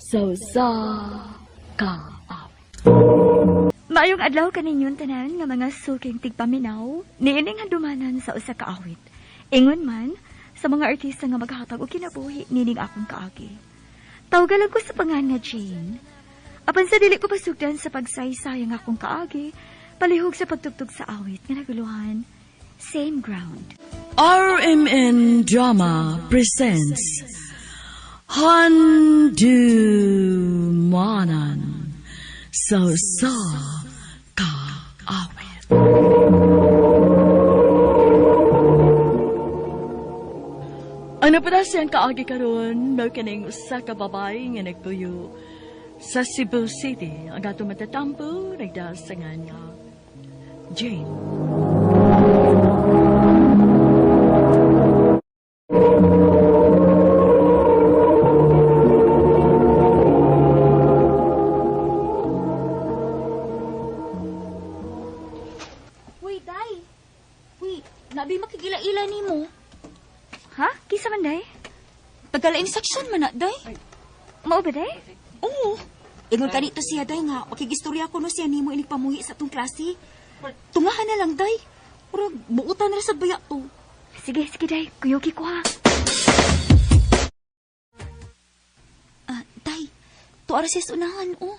So sa kaawit. Maayong adlaw kaninyon tanan nga mga suking tigpaminaw, niining handumanan sa usa ka awit. Ingon man sa mga artista nga maghatag og kinabuhi nining akong kaagi. Tawagalan ko sa pangan nga Jane. Apan sa dili ko pasugdan sa pagsaysayang akong kaagi, palihog sa pagtugtog sa awit nga naguluhan, Same Ground. RMN Drama presents Handumanan So sa kaawit. Ano pa na siyang kaagi karon, may kaning usa ka babae nga nagpuyo sa Cebu City. Ang ato matatampo, nagdasangan niya, Jane. Uy, day. Uy, nabi makigila-ila ni mo. Ha? Kisa man day? Tagalain section man na, day. Mao ba day? Oo. Ingon ka dito siya, day, nga. Makigistorya ko no siya ni mo inig-pamuhi sa tong klase. Tungahan na lang, day. Pero buutan na sa baya to. Sige, sige day. Kuyoki ko ha. Day, to aras siya unahan, oh.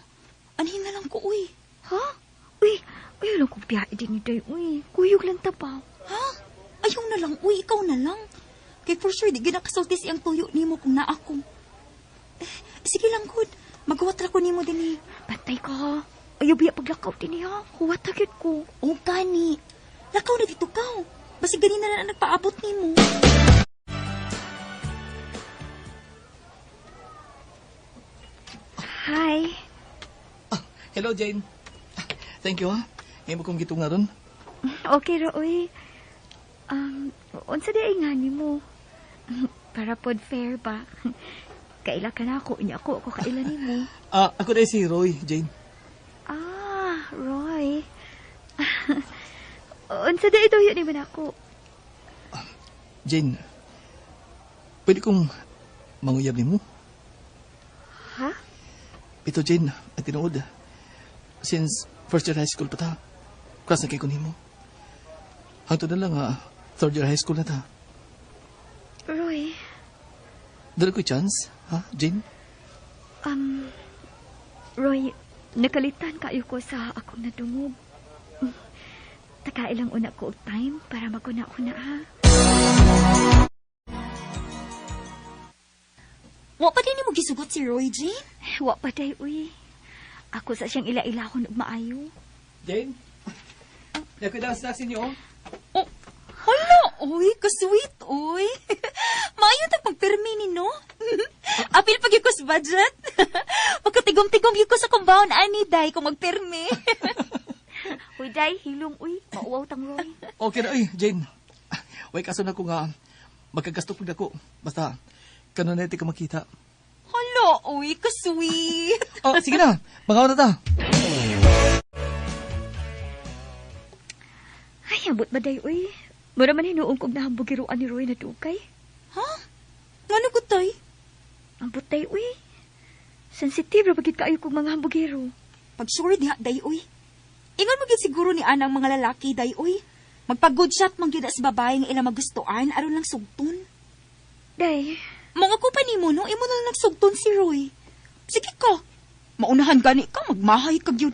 Anhin na lang ko, uy. Ha? Uy, lang kong biyahe din ni day. Uy, kuyog lang tapaw. Ha? Ayaw na lang, uy. Ikaw na lang. Kaya for sure, di ginakasulti siyang tuyo ni mo kung naa ko. Sige lang, good. Maghuwat ra ko ni mo din eh. Bantay ka ha. Ayaw biya paglakaw din niya. Huwat agad ko. O gani. Lakaw na dito ka. Basi ganina na nagpaabot ni mo. Hi. Hello, Jane. Thank you, ha. Ngayon mo kong gitunga ron. Okay ra, uy. Unsa di ay nga ni mo? Para pod fair ba? Kaila ka na ako. Inya ako kaila ni mo. Ako na si Roy, Jane. Roy. Unsa di ito yun naman ako? Jane, pwede kong manguyab ni mo? Ha? Ito, Jane, at tinuod. Since first year high school pa ta, class na kay ko ni mo. Hangtod na lang, third year high school na ta. Roy. Dala ko chance, ha, Jane? Roy, nakalitan kayo ko sa akong nadungog. Takailang una ko og time para maguna-una ha. Wa pa din mo gisugot si Roy, Jane? Wa pa day, uy. Ako sa siyang ila-ilahon og maayo. Jane? Naku daw snacks inyo, oh. Oh, hala, uy, ka-sweet, uy. Maayo tag magpermi ni, no? Apil pag yung ko sa budget. Pagkatigom-tigom yung ko sa compound, ani, day, kung magpermi. Uy, day, hilong, uy. Mauwaw tang Roy. Okay na, ay, Jane. Way kaso na ko nga, magkagasto pag ako. Basta, kanonete ka makita. Hala, uy, ka-sweet. Sige na, mga na ta. Ay, ambot ba day, uy? Mura man hinuong kong nahambugiruan ni Roy na dukay. Ha? Nga nagutay? Ambot day, uy. Sensitive ra bagid kaayo kong mga hambugiro. Pag sure diha, day, uy. Ingon mo gid siguro ni anang mga lalaki, day, uy. Magpag-good shot man gyud sa babae nga ilang magustuhan, aron lang sugton. Day, Mga ko pa ni mo, no? Imo na lang nagsugton si Roy. Sige ka. Maunahan gani ka, magmahay ka gyud.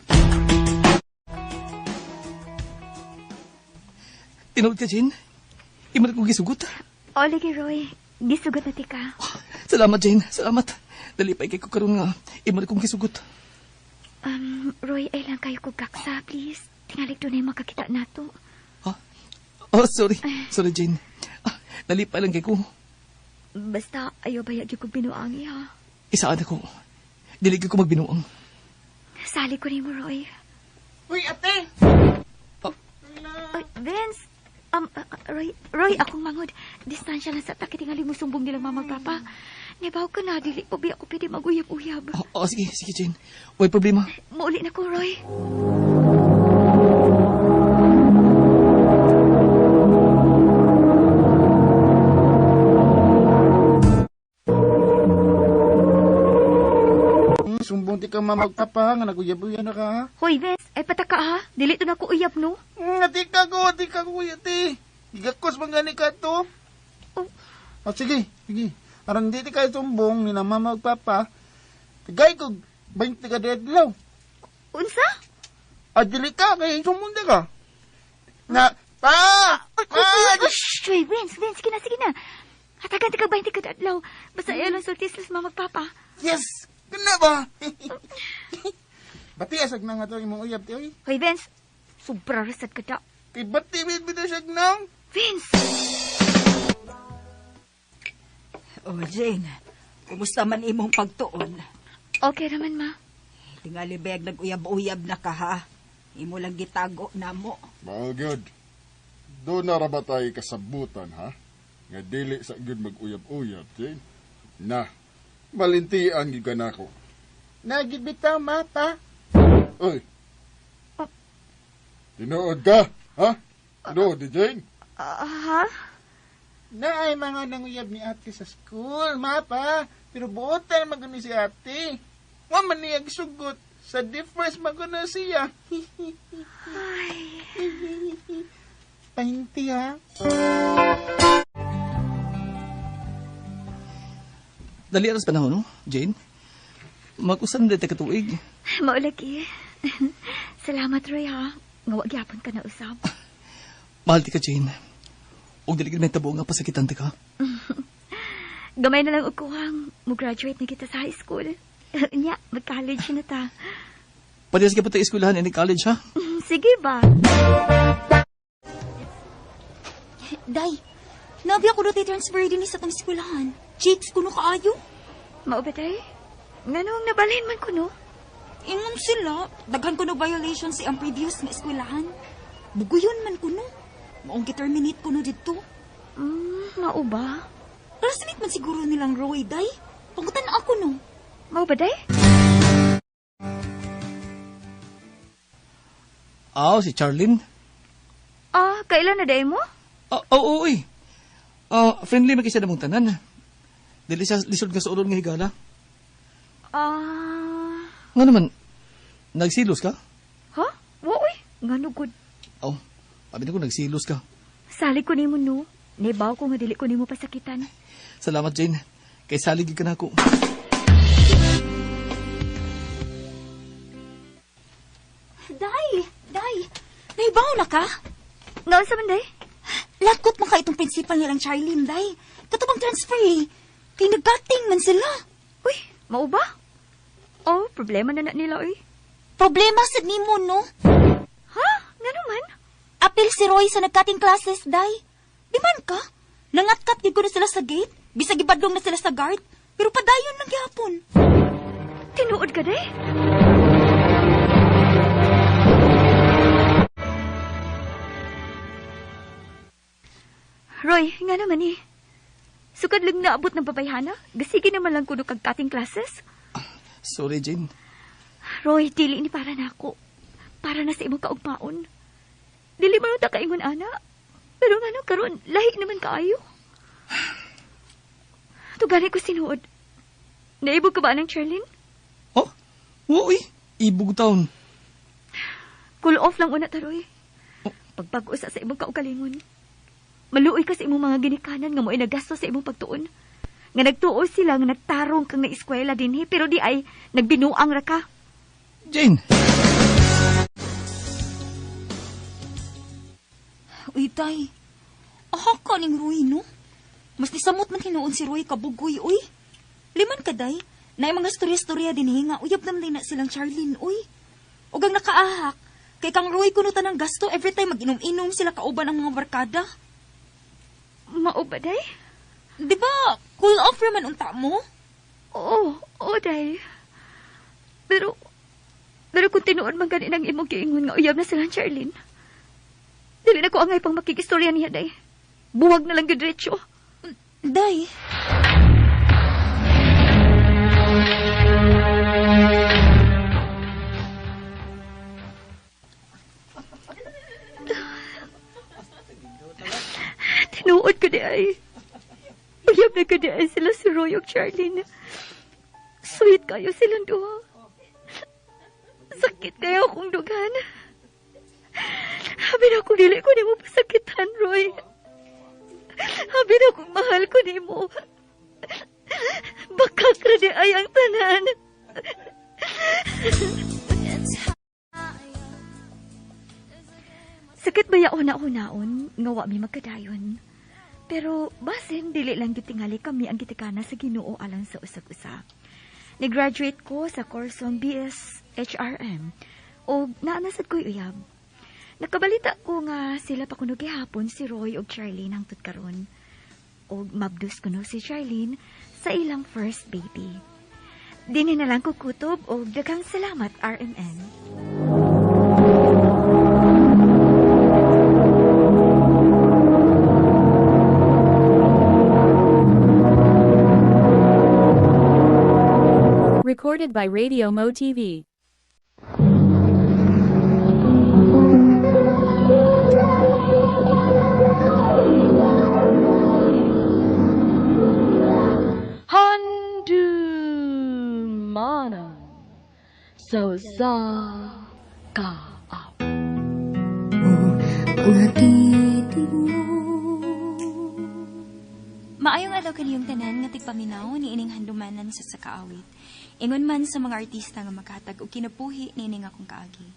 Tinood ka, Jane. Imo na kong gisugot. o lagi Roy. Gisugot na ti ka. Salamat, Jane. Salamat. Dali pa ikay ko karon nga. Imo na kong gisugot. Roy, ay lang kayo kong kaksa, please. Tingalik doon ay makakita nato. Sorry. Sorry, Jane. Dali pa lang kay ko. Basta, ayaw bayag yung kong binuangi, ha? Isaan ako. Dili ko magbinuang. Sali ko rin mo, Roy. Uy, ate! Oy, Vince! Roy, akong mangod. Distansya lang sa takitingali mo sumbong nilang mamagpapa. Nibaw ka na, dili po biya ko pwede mag-uyab-uyab. Sige, Jane. Huwag problema. Mauli na ko, Roy. di ka mamagpapa, nga naguyab-uyab na ka, ha? Hoy, Vince, ay pataka ha. Dili to na ko uyab, no? Di ka ko, yati. Igakos bang gani ka to? Oh. Sige. Aron di ka itumbong, ni na mamagpapa. Tigay ko, 20 ka dedlaw. Unsa? Dili ka, kaya sumunda ka. Na, pa! Shh, Vince, sige na. Hatagan ti ka 20 ka adlaw. Basta ayalong sultis las mamagpapa. Yes! Kana ba? Bati asag na nga to imong uyab, ti, oy. Hoy, Vince, sobra rasad ka da. Bati bida siya nang. Vince! Oh, Jane, kumusta man imong pagtuon? Okay naman, ma. Tingali bag nag-uyab-uyab na ka, ha? Imo lang gitago na mo. Mao gyud. Do na ra ba tayo kasabutan, ha? Nga dili sa gyud mag-uyab-uyab, Jane. Na, malintian gyud ka nako. Nagibitaw mata. Oy. Tinuod ka, ha? Tinuod di Jane. Ha? Na ay mga nanguyab ni ate sa school, mapa. Pero buotan magano si ate. Wa man niya gisugot. Sa difference magano siya. Pahinti ha. Dali aras panahon, no, Jane? Mag-usan na tayo katuig. Maulagi. Salamat, Roy, ha? Nga wag yapon ka na usap. Mahal ti ka, Jane. Huwag dali ka may tabo nga pasakitan ti ka. Gamay na lang ukuhang mag-graduate na kita sa high school. Nya, mag-college na ta. Parehas ka pa tayo eskwelahan in college, ha? Sige ba? Day, nabi ako doon transfer din sa tang eskwelahan. Chicks, kuno kaayo? Maubatay? Nganong nabalhin man ko, no? Ingon sila, daghan kuno violation si ang previous na eskwelahan. Buguyon man kuno. Maong gi-terminate kuno dito. Mauba? Classmate man siguro nilang Roy, Day. Pangutan na ako, no? Maubatay? Si Charlene. Kailan na day mo? Oo, uy. Friendly makisa na mong tanan. Dili siya lisod nga sa ulon nga higala. Nga naman, nagsilos ka? Ha? Uy, nga nugod. Sabi na ko, nagsilos ka. Sali ko ni mo, no? Nebaw ko nga dili ko ni mo pasakitan. Salamat, Jane. Kay salig ka na ako. Day, naibaw na ka? Nga sa man, day? Lakot mo ka itong principal nilang Charlene, Day. Katubang transfer, eh. Kay naggating man sila. Uy, mauba? Problema na nila, uy. Problema sa ni mo, no? Ha? Nga naman? Apil si Roy sa nagkating classes, Day. Di man ka? Nangatkat ko na sila sa gate. Bisag ibadlong na sila sa guard. Pero padayon lang gyapon. Tinuod ka, day? Roy, nga naman eh. Sukad lang naabot ng babayhana. Gasigi naman lang kuno kag kating classes. Sorry, Jane. Roy, dili ni para na ako. Para na sa imong kaugmaon. Dili man ta kaingon ana. Pero nga karon lahi naman kaayo. Tugani ko sinuod. Naibog ka ba ng Charlene? Uy. Ibog taon. Cool off lang una ta, Roy. Pagpag-usa sa imong kaugalingon. Maluoy ka sa imong mga ginikanan nga mo'y nagasto sa imong pagtuon. Nga nagtuo sila nga nagtarong kang na eskwela dinhi pero di ay nagbinuang ra ka. Jane! Uy, Day. Ka ning Roy, no? Mas nisamot man hinuon si Roy kabugoy, uy. Liman ka, Day. Na mga storya-storya din nga, uyab naman na silang Charlene, uy. Ugang nakaahak. Kay kang Roy kunutan ng gasto every time mag-inom-inom sila kauban ang mga barkada. Mao ba, day? Di ba, cool off raman unta mo? Oo, day. Pero kung tinuod man ganin ang imong giingon nga uyab na silang Charlene, dili na ko angay pang makikistorya niya, day. Buwag na lang gudretso. Day. Tinuod ko di ay. Uyab na ko di ay sila si Roy o Charlene. Sweet kayo silang duha. Sakit kayo akong dugan. Habi na kung dili ko ni mo pasakitan, Roy. Habi na kung mahal ko ni mo. Bakak na di ay ang tanan. Sakit ba yaon na unaon, nga wa mi magkadayon. Pero basin, dili lang gitingali kami ang gitikana sa Ginoo alang sa usag-usa. Nag-graduate ko sa kursong BS HRM o naanasad ko'y uyab. Nakabalita ko nga sila pa kuno gihapon si Roy o Charlene hangtod karon. O mabdus kuno si Charlene sa ilang first baby. Dini na lang ko kutob o daghang salamat RMN. Recorded by Radio Mo TV. Handumana so sa ka up. Maayong adlaw kaniyong tanan nga tigpaminaw ni ining handumanan sa sakaawit. Ingon man sa mga artista nga makatag og kinabuhi ni ining akong kaagi.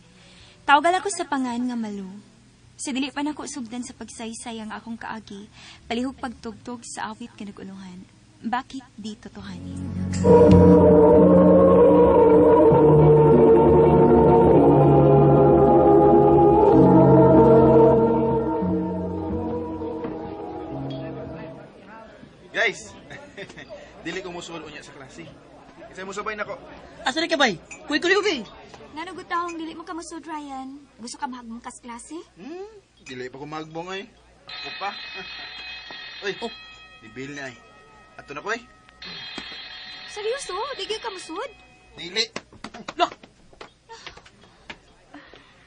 Tawgal ako sa pangan nga Malu. Sa dili pa nako sugdan sa pagsaysay ang akong kaagi, palihog pagtugtog sa awit nga nag-uluhan. Bakit di totohanin? Guys, dili ko musuol unya sa klase. Kasi mo sabay nako. Asa ka bay? Kuy kuliw bay. Nga nagutahong dili mo kamusod, Ryan. Gusto ka mahagmong kas klase? Dili pa ko magbong ay. Ako pa. Uy, Oh. dibil na ay. Ato na ko ay. Seryoso? Di gyud ka musud? Dili. Lah,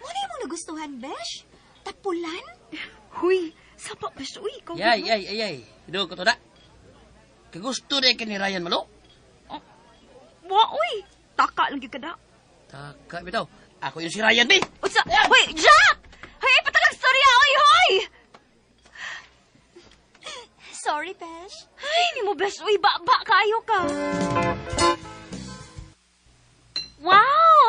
Ano yung mong nagustuhan, Besh? Tapulan? Huy, sapa bes, uy, ikaw. ay. Do ko to da. Kagusto de ni Ryan malo. Wa, uy, taka lang gyud kada. Taka bitaw. Ako yung si Ryan be. Unsa? Hoy, Jack! Hoy, patalang storya, oy, hoy! Sorry, Besh. Ay, ni mo bes, uy, ba kayo ka. Wow!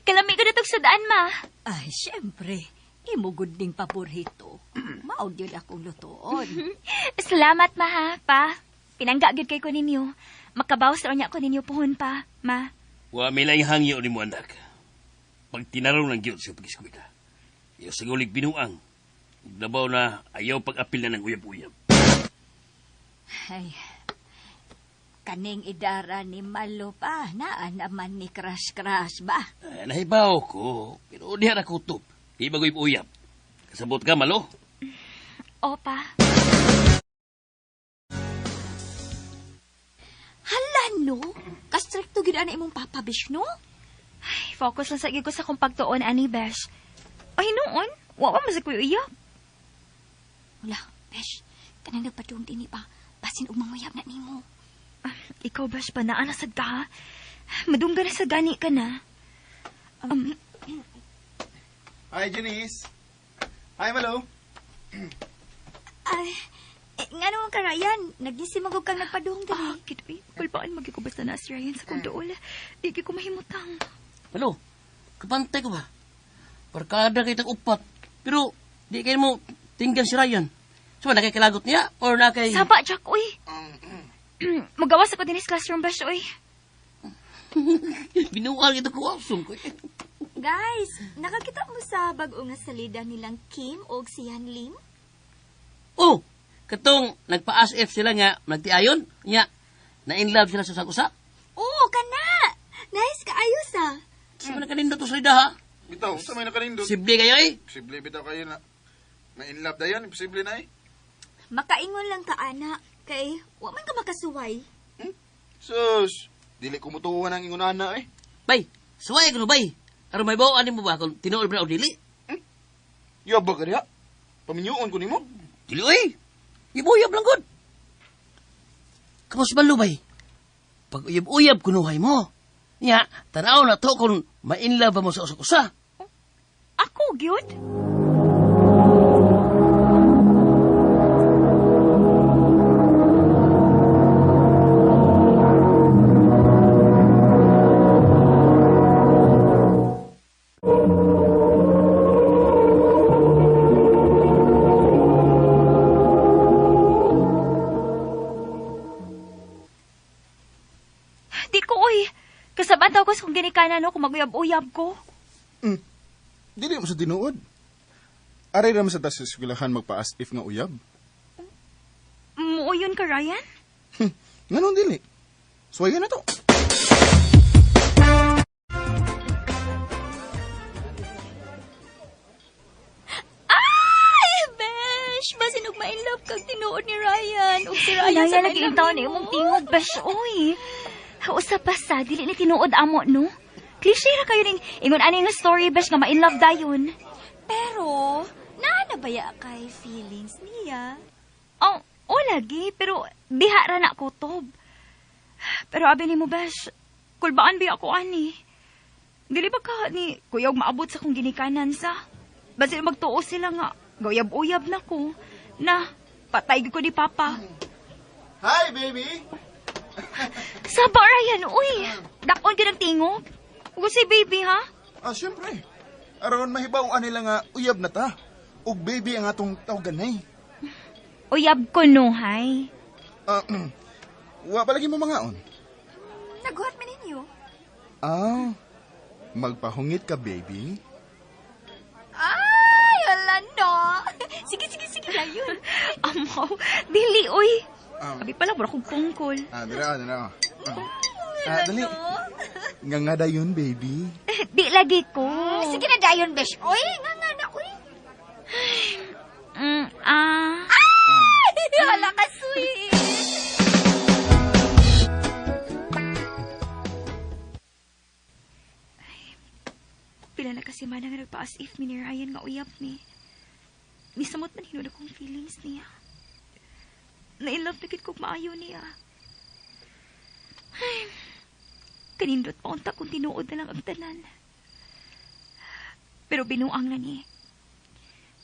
Kalami ko na sudaan, ma. Ay, siyempre. Imugod ding paborito. Maod yun akong lutoon. Salamat, ma, ha, pa. Pinangga gyud kay ko ninyo. Makabaw sa unya ko ninyo puhon pa, ma. Wa may lang hangyo ni mo anak. Pag tinaraw ng guilt sa pag-iskwita, iyo sa gulig binuang. Labaw na ayaw pag-apil na ng uyab-uyab. Ay, kaning idara ni Malo pa, naan naman ni Crush ba? Nahibaw ko, pero diha na kutop. Di bagoy uyab. Kasabot ka, malo? Opa. Hala, no? Kastrikto gid ana imong papa, Bish, no? Ay, focus lang sa ko sa kong pagtuon, ani, Besh. Ay, noon. Wawa mo sa kuya iyak. Wala, Bish. Kanang nagpatuong dini pa. Basin og manguyab na nimo. Ikaw, Besh, pa naanasad ka, ha? Madungga na sa gani ka na. Hi, Janice. Hi, Malo. Ay, nga naman ka, Ryan. Nagisimagog kang nagpaduhong dini. Kitoy, kulpaan magkikubas na na si Ryan sa kong dool. Di ko mahimutang. Malo. Kapantay ko ba? Parkada kay tag upat. Pero di kayo mo tinggan si Ryan. So, nakikilagot niya or nakay... Sapa, Jack, uy. Magawas ako din sa classroom, Besh, uy. Binuwal ito ko awesome ko. Guys, nakakita mo sa bag-o nga salida nilang Kim o si Han Lim? Oh, katong nagpa-as-if sila nga nagtiayon, nya na-in-love sila sa usap. Oo, kana! Nice ka, ayos ah. Sino na kanindot to sa ida, ha? Bitaw, sa may nakanindot. Sible kayo eh. Posible bitaw kayo na in love dayon, imposible na eh. Makaingon lang ka, ana. Kay, wa man ka makasuway. Sus, dili ko mutuwan ang ingunana eh. Bay, suway ko no bay. Aron may bawaan mo ba kung tinuol ba o dili? Yaba ka diha. Paminyuon ko nimo. Dili oy. Ibuyab lang gud. Kamus balo bay. Pag uyab-uyab kunuhay mo. Nya, tanaw na to kung ma-inlove ba mo sa usa-usa. Ako, gyud? Di ko, uy. Kasaban daw ko kung ginikanan no, kung maguyab-uyab ko. Dili mo sa tinuod. Aray naman sa tas eskwelahan magpa-as if nga uyab. Muuyon ka, Ryan? Nganon dili. Suwayan na to. Ay, besh! Basinog ma-inlove kag tinuod ni Ryan. Ug si Ryan sa lagi ang taon ni imong tingog, besh, uy. Usa pa sa, dili ni tinuod amo, no? Cliche ra kayo ning ingon ani nga story, besh, nga ma-inlove dayon. Pero, naanabaya kay feelings niya. Oh, lagi, pero diha ra na kutob. Pero abi ni mo, besh, kulbaan ba ako ani? Dili ba ka ni kuya og maabot sa kong ginikanan sa? Basil magtuo sila nga, gayab-uyab na ko, na patay ko ni Papa. Hi, baby! Saba, Ryan, uy, dakon ka ng tingog. Ugo si baby, ha? Siyempre. Aron mahibaw nila nga uyab na ta. Ug baby ang atong tawganay. Uyab ko, no, hay? Wa palagi mo mangaon. Naguhat man ninyo. Magpahungit ka, baby. Ay, wala no. Sige, Ryan. Amaw, dili, uy. Abi pala, wala kong pungkol. Dira. Dali. Nga dayon, baby. Di lagi ko. Sige na dayon, besh. Uy, nga na, uy. Ay, wala ka, sweet. Pila na kasi man nga nagpa-as if mi ni Ryan nga uyab ni. Nisamot man hinod akong feelings niya. Na-inlove na gid kong maayo niya. Ay, kanindot pa unta kung tinuod na lang ang tanan. Pero binuang na ni.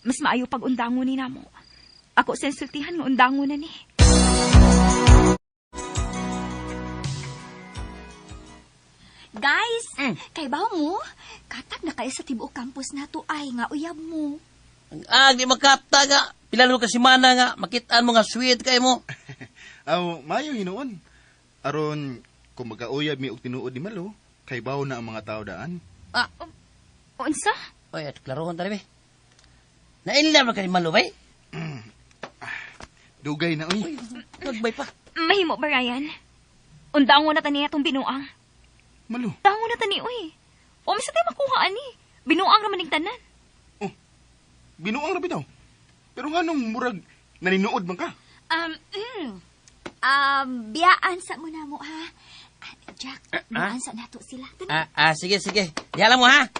Mas maayo pag undangon ni namo. Ako sensultihan nga undangon na ni. Guys, kay baw mo, katag na kayo sa tibuok campus na to ay nga uyab mo. Di makapta nga. Pilalo ka si Mana nga. Makitaan mo nga sweet kay mo. Mayo hinuon. Aron, kung magkauyab mi og tinuod ni Malo, kay baw na ang mga tao daan. Unsa? Oy, at klarohan tali, be. Na-inlove na kayo malo, bay? Dugay na, uy. Nagbay pa. Mahimo ba, Ryan? Undangon na tani atong binuang. Malo. Undangon na tani, uy. O, misa tayo makuha, ani. Binuang naman ng tanan. Binuang rabi daw. Pero nga nung murag naninuod man ka. Biyaan sa mo na mo, ha? Jack, biyaan sa nato sila. Sige. Dihala mo, ha?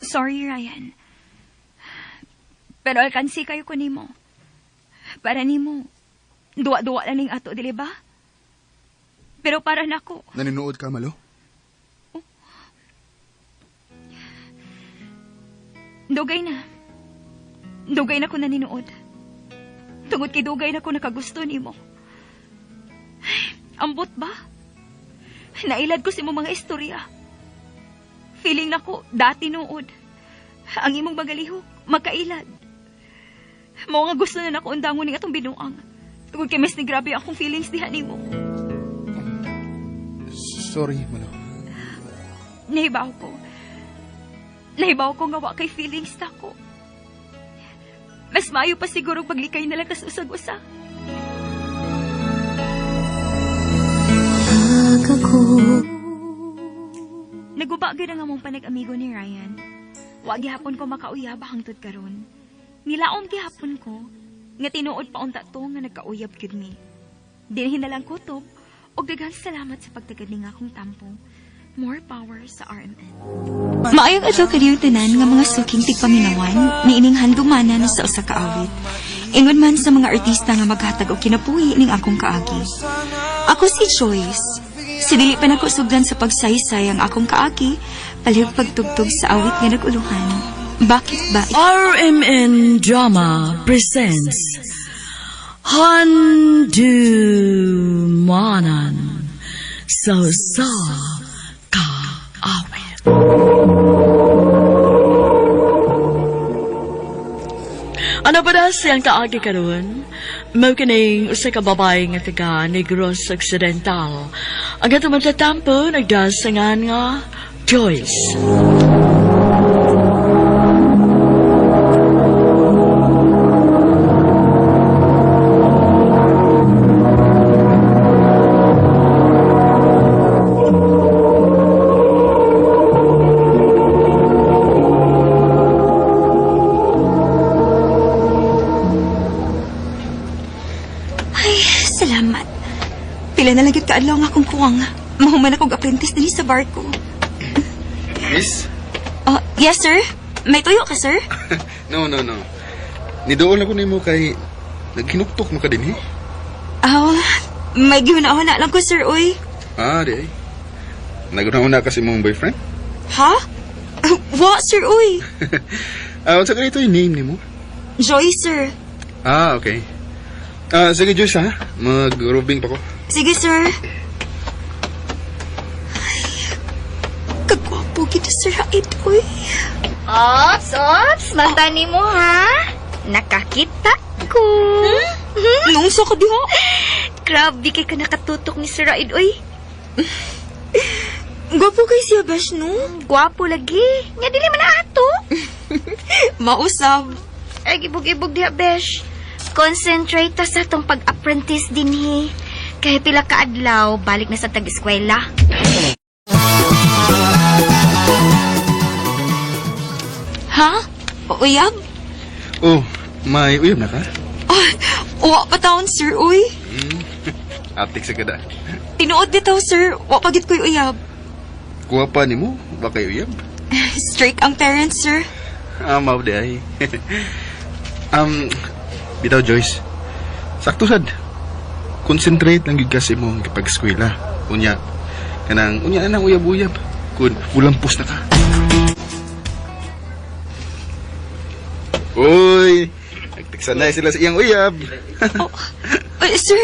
Sorry, Ryan. Pero alkansi kayo ko nimo. Para nimo, duwa-duwa na ning ato, dili ba? Pero para nako. Naninuod ka, Malo? Dugay na. Dugay na ko naninuod. Tungod kay dugay na ko nakagusto nimo. Ambot ba? Nailad ko si mo mga istorya. Feeling na ko, dati nuod. Ang imong magalihok, makailad. Mao nga gusto na nako undangon ning atong binuang. Tungod kay mas ni grabe akong feelings diha nimo. Sorry, Malo. Nahibaw ko nga wa kay feelings na ko. Mas maayo pa siguro paglikay na lang kas usag-usa. Naguba gid ang among panag-amigo ni Ryan. Wa gihapon ko makauyab hangtod karon. Nilaom gihapon ko nga tinuod pa unta to nga nagkauyab gyud mi. Dinhin na lang kutob og daghang salamat sa pagtagad ning akong tampo. More power sa RMN. Maayong adlaw kadiyong tanan nga mga suking tigpaminawan ni ining handumana na sa usa ka awit. Ingon man sa mga artista nga maghatag og kinabuhi ning akong kaagi. Ako si Joyce. Si dili pa nako sugdan sa pagsaysay ang akong kaagi, palihog pagtugtog sa awit nga naguluhan. Bakit ba? RMN Drama presents Handumanan sa kaawit. Ano ba na siyang kaagi karon? Mao kining usa ka babae nga taga Negros Occidental. Ang ato man sa tampo nagdasangan nga Joyce. Salamat. Pila na lang gyud kaadlaw nga akong kuwang. Mahuman akong apprentice dinhi sa barko. Miss? Yes, sir. May tuyo ka, sir? No. Nidoon ako nimo kay naghinuktok mo ka din, eh? May gihuna-huna lang ko, sir, uy. Di ay. Naguna-una kasi mong boyfriend? Ha? What, sir, uy? Sa ganito yung name nimo? Joy, sir. Okay. Sige, Joyce, ha? Mag-robing pa ko. Sige, sir. Ay, kagwapo kita, sir, Raid, uy. Ops, matani mo, ha? Nakakita ko. Nung sa ka diha? Grabe kay ka nakatutok ni Sir Raid, uy. Gwapo kay siya, Bash, no? Gwapo lagi. Nga dili man na ato. Mausab. Ay, gibog-ibog diha, Besh. Concentrate ta sa tong pag-apprentice dinhi. Kaya pila ka adlaw, balik na sa tag-eskwela. Ha? Uyab? May uyab na ka? Wa pa taon, sir, uy. Aptik sa kada. Tinuod bitaw, sir. Wa pagit ko'y uyab. Kuha pa ni mo? Ba kayo uyab? Strict ang parents, sir. Mao di ay. Bitaw, Joyce. Sakto sad. Concentrate lang gid kasi mo kapag eskwela. Unya na nang uyab-uyab. Kun ulampos na ka. Uy, nagtiksanay sila sa iyang uyab. Sir,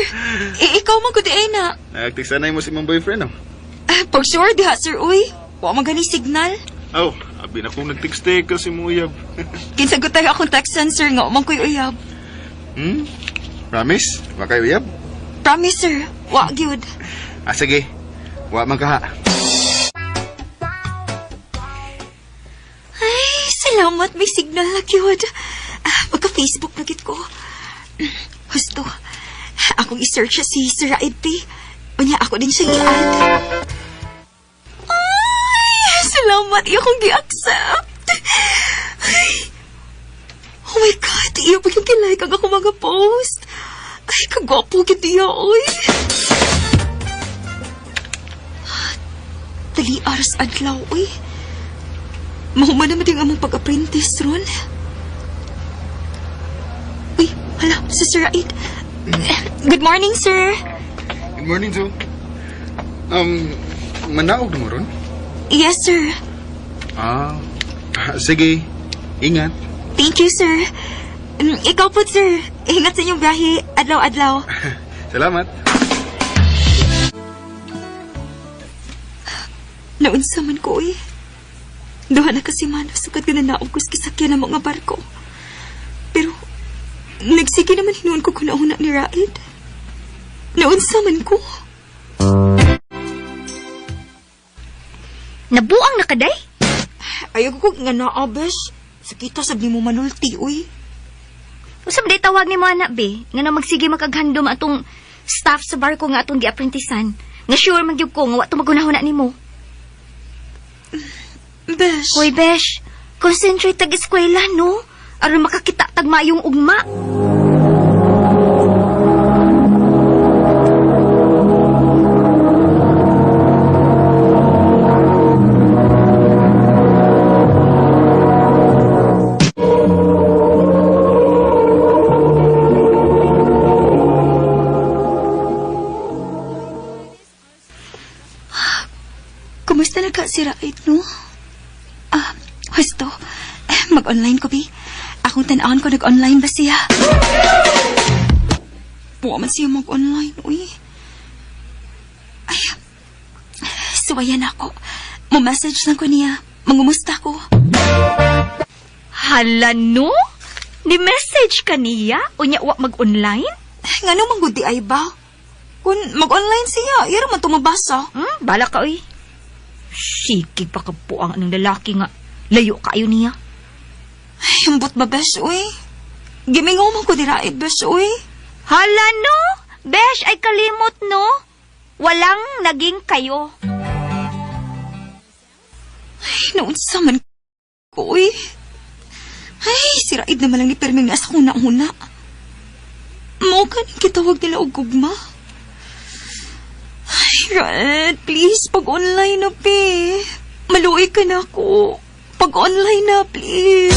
ikaw man ko di ay na. Nagtiksanay mo si mong boyfriend, no? Pag sure diha, sir, uy. Wa man gani signal. Abi na kong nagtikste kasi mo uyab. Kinsagot tayo akong textan, sir, nga umang ko'y uyab. Promise? Wa kayo uyab? Promise, sir. Wa, gyud. Sige. Wa man ka ha. Ay, salamat. May signal na, gyud. Magka-Facebook na gid ko. Husto. Akong i-search si Sir Raid P. Unya ako din siya i-add. Ay, salamat. Iyo kong gi-accept. Ay. Oh my God. Iyo pa yung kilike ang ako mga post. Ay, kagwapo gid iya, oy. Dali aras adlaw, oy. Mahuman naman din among pag-apprentice ron. Uy, hala, si Sir Raid. Good morning, sir. Good morning, Joe. Manaog na mo ron? Yes, sir. Sige. Ingat. Thank you, sir. Ikaw po, sir. Ingat sa inyong biyahe. Adlaw-adlaw. Salamat. Naunsa man ko, eh. Duha na kasi man, sugad ka na naog ko sa kisakyan ng mga barko. Pero, nagsige naman hinuon ko kung nauna ni Raid. Naunsa man ko. Nabuang na kaday? Ayaw ko nga naabes. Sakita sabi mo manulti, uy. Usab day tawag ni mo anak, be. Nga na magsige makaghandom atong staff sa barko nga atong gi-apprenticean. Nga sure magyug ko nga wa to magunahuna nimo. Besh. Hoy, Besh. Concentrate tag-eskwela, no? Aron makakita tagmayong ugma. akong tanaan ko nag-online ba siya? Buwa man siya mag-online, uy. Ay, suwayan ako. Mumessage lang ko niya. Mangumusta ko. Hala no? Ni message ka niya? Unya wa mag-online? Nga nung manggudi ay ba? Kung mag-online siya, ira man tumabasa. Bala ka, uy. Sige pa ka po ang anong lalaki nga. Layo kayo niya. Ay, ambot ba, besh, uy? Gimingaw man ko diraid, besh, uy. Hala no? Besh, ay kalimot no? Walang naging kayo. Ay, naunsa man ko, uy. Ay, si Raid naman lang ni Perming nga sa kuna-una. Mao ka nang kitawag nila og gugma. Ay, Raid, please, pag-online na, pe. Maluoy ka na ako. Pag-online na, please.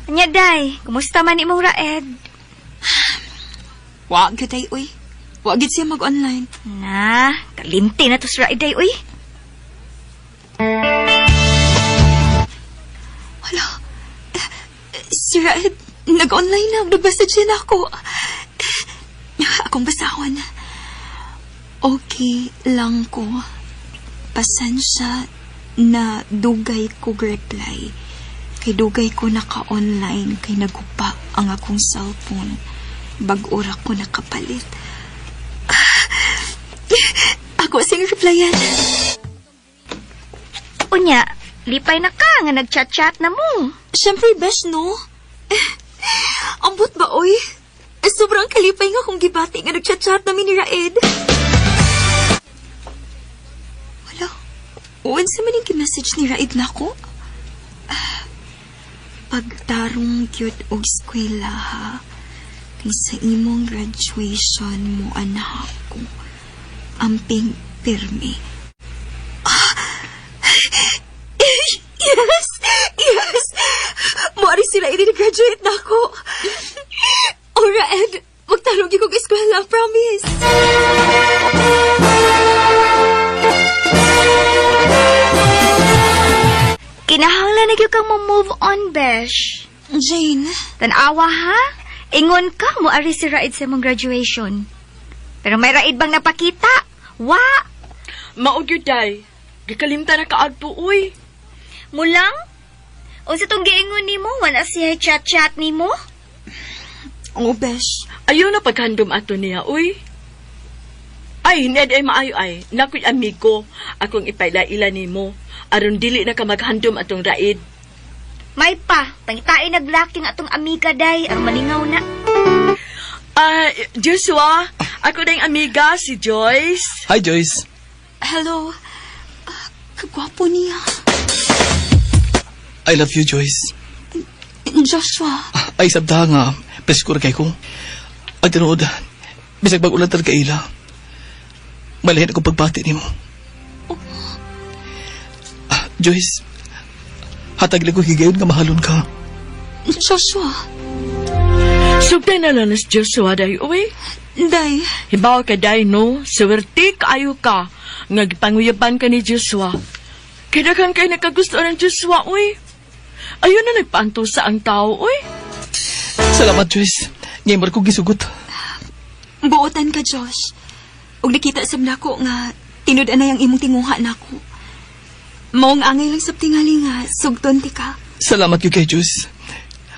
Anya, day, kumusta man imong Raed? Wag yun, day, uy. Wag yun siya mag-online. Na, kalimti na to si Raed, day, uy. Hala, si Raed, nag-online na. Nag-message din ako. Akong basawan. Okay lang ko. Pasensya na dugay ko reply. Kay dugay ko naka-online. Kay nagupa ang akong cellphone. Bag-ura ko nakapalit. Ako sing replyan. Unya, lipay na ka nga nag-chat-chat na mo. Siyempre, best, no? Ambot ba, oy? Sobrang kalipay nga kung gibati nga nag-chat-chat namin ni Raed. Wala. Uwan sa maning message ni Raed na ko. Pagtarong cute og eskwela, ha? Kay sa imong graduation mo, anak ko. Amping pirmi. Yes! Yes! Mari sila i-graduate na ako. Oh, Raed, magtarong yung kong eskwela, promise. Kinahanglan na gyud kang mo-move on, Besh. Jane? Tanawa, ha? Ingon ka mo ari si Raed sa mong graduation. Pero may Raed bang napakita? Wa! Maog yun, day. Gikalimta na kaadto, uy. Mulang? Unsa tong giingon nimo? Wala siya chat-chat nimo? Oh, Besh. Ayaw na paghandom ato niya, uy. Ay, ned ay maayo ay. Nakoy amigo, akong ipailaila nimo. Aron dili na ka maghandom atong Raed. May pa, pangitain naglaking atong amiga day, ang malingaw na. Joshua, ako na yung amiga, si Joyce. Hi, Joyce. Hello. Kagwapo niya. I love you, Joyce. Joshua. Ay, sabda nga. Preskur kay ko. Ang tinuod, bisag mag-ulan talaga ila. Malahin akong pagbati ni mo. Oh. Joyce, hatag lang ko higayon nga mahalon ka. Joshua. Sugday na lang si Joshua, day, uy. Day. Hibaw ka, day, no? Swerte kaayo ka. Nagpanguyaban ka ni Joshua. Kinagan kayo nakagusto ng Joshua, uy. Ayun na nagpanto sa ang tao, uy. Salamat, Joyce. Ngayon ko gisugot. Buotan ka, Josh. Ug nakita sa ko nga tinud-an na yung imong tinguha nako. Maong angay lang sa tingali nga sugton ti ka. Salamat yun kay Joyce.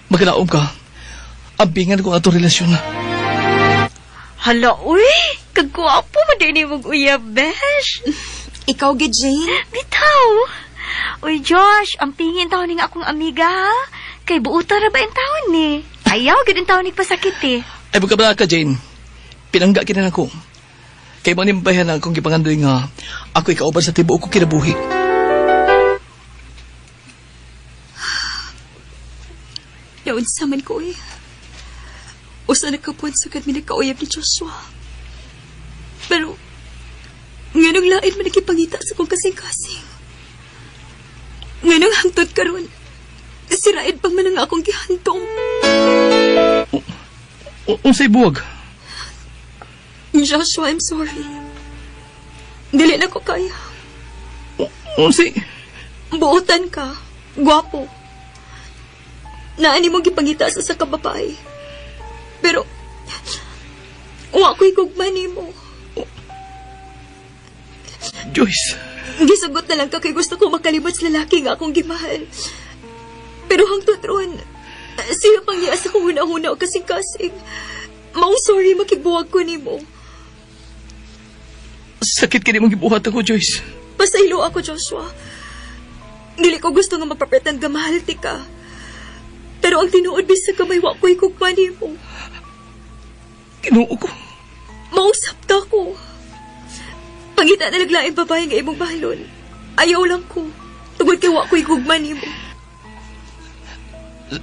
Magkalaom ka. Ambingan ko ato relasyon. Hala, uy! Kagwapo mo din mong uyab, Besh. Ikaw, gid, Jane? Bitaw. Uy, Josh, ang pingin taon ni nga akong amiga, ha? Kay buuta na ba yung taon ni? Ayaw, gid ang taon ni pasakit, eh. Ay, magkabala ka, Jane. Pinangga kinan ako. Kay mo nimbayan akong gipangandoy nga ako ikauban sa tibuok ko kinabuhi. Yaon sa man ko, eh. Usa na kapuan sa kami nagkauyab ni Joshua. Pero, nganong lain man nagipangita sa kong kasing-kasing. Nganong hangtod karon, si Raed pang man nga akong gihantong. Unsay buwag? Joshua, I'm sorry. Dili na ko kaya. Unsay? Buotan ka. Gwapo. Naani mong gipangita sa sa kababay. Pero, wa ko'y gugma nimo. Joyce, Gisugot na lang ka kay gusto ko makalibot sa lalaki nga akong gimahal. Pero hangtod ron, siya pang iya sa kong huna-huna o kasing-kasing. Maong sorry makibuwag ko nimo. sakit ka mong gibuhat ako, Joyce. Pasaylo ako, Joshua. Dili ko gusto nga mapapretend nga mahal ti ka. Pero ang tinuod bisag kamay wa ko'y kugma nimo. Kinuo ko. Mausap ta ko. Pangita na naglaing babae nga imong bahalon. Ayaw lang ko. Tungod kay wa ko'y gugma nimo.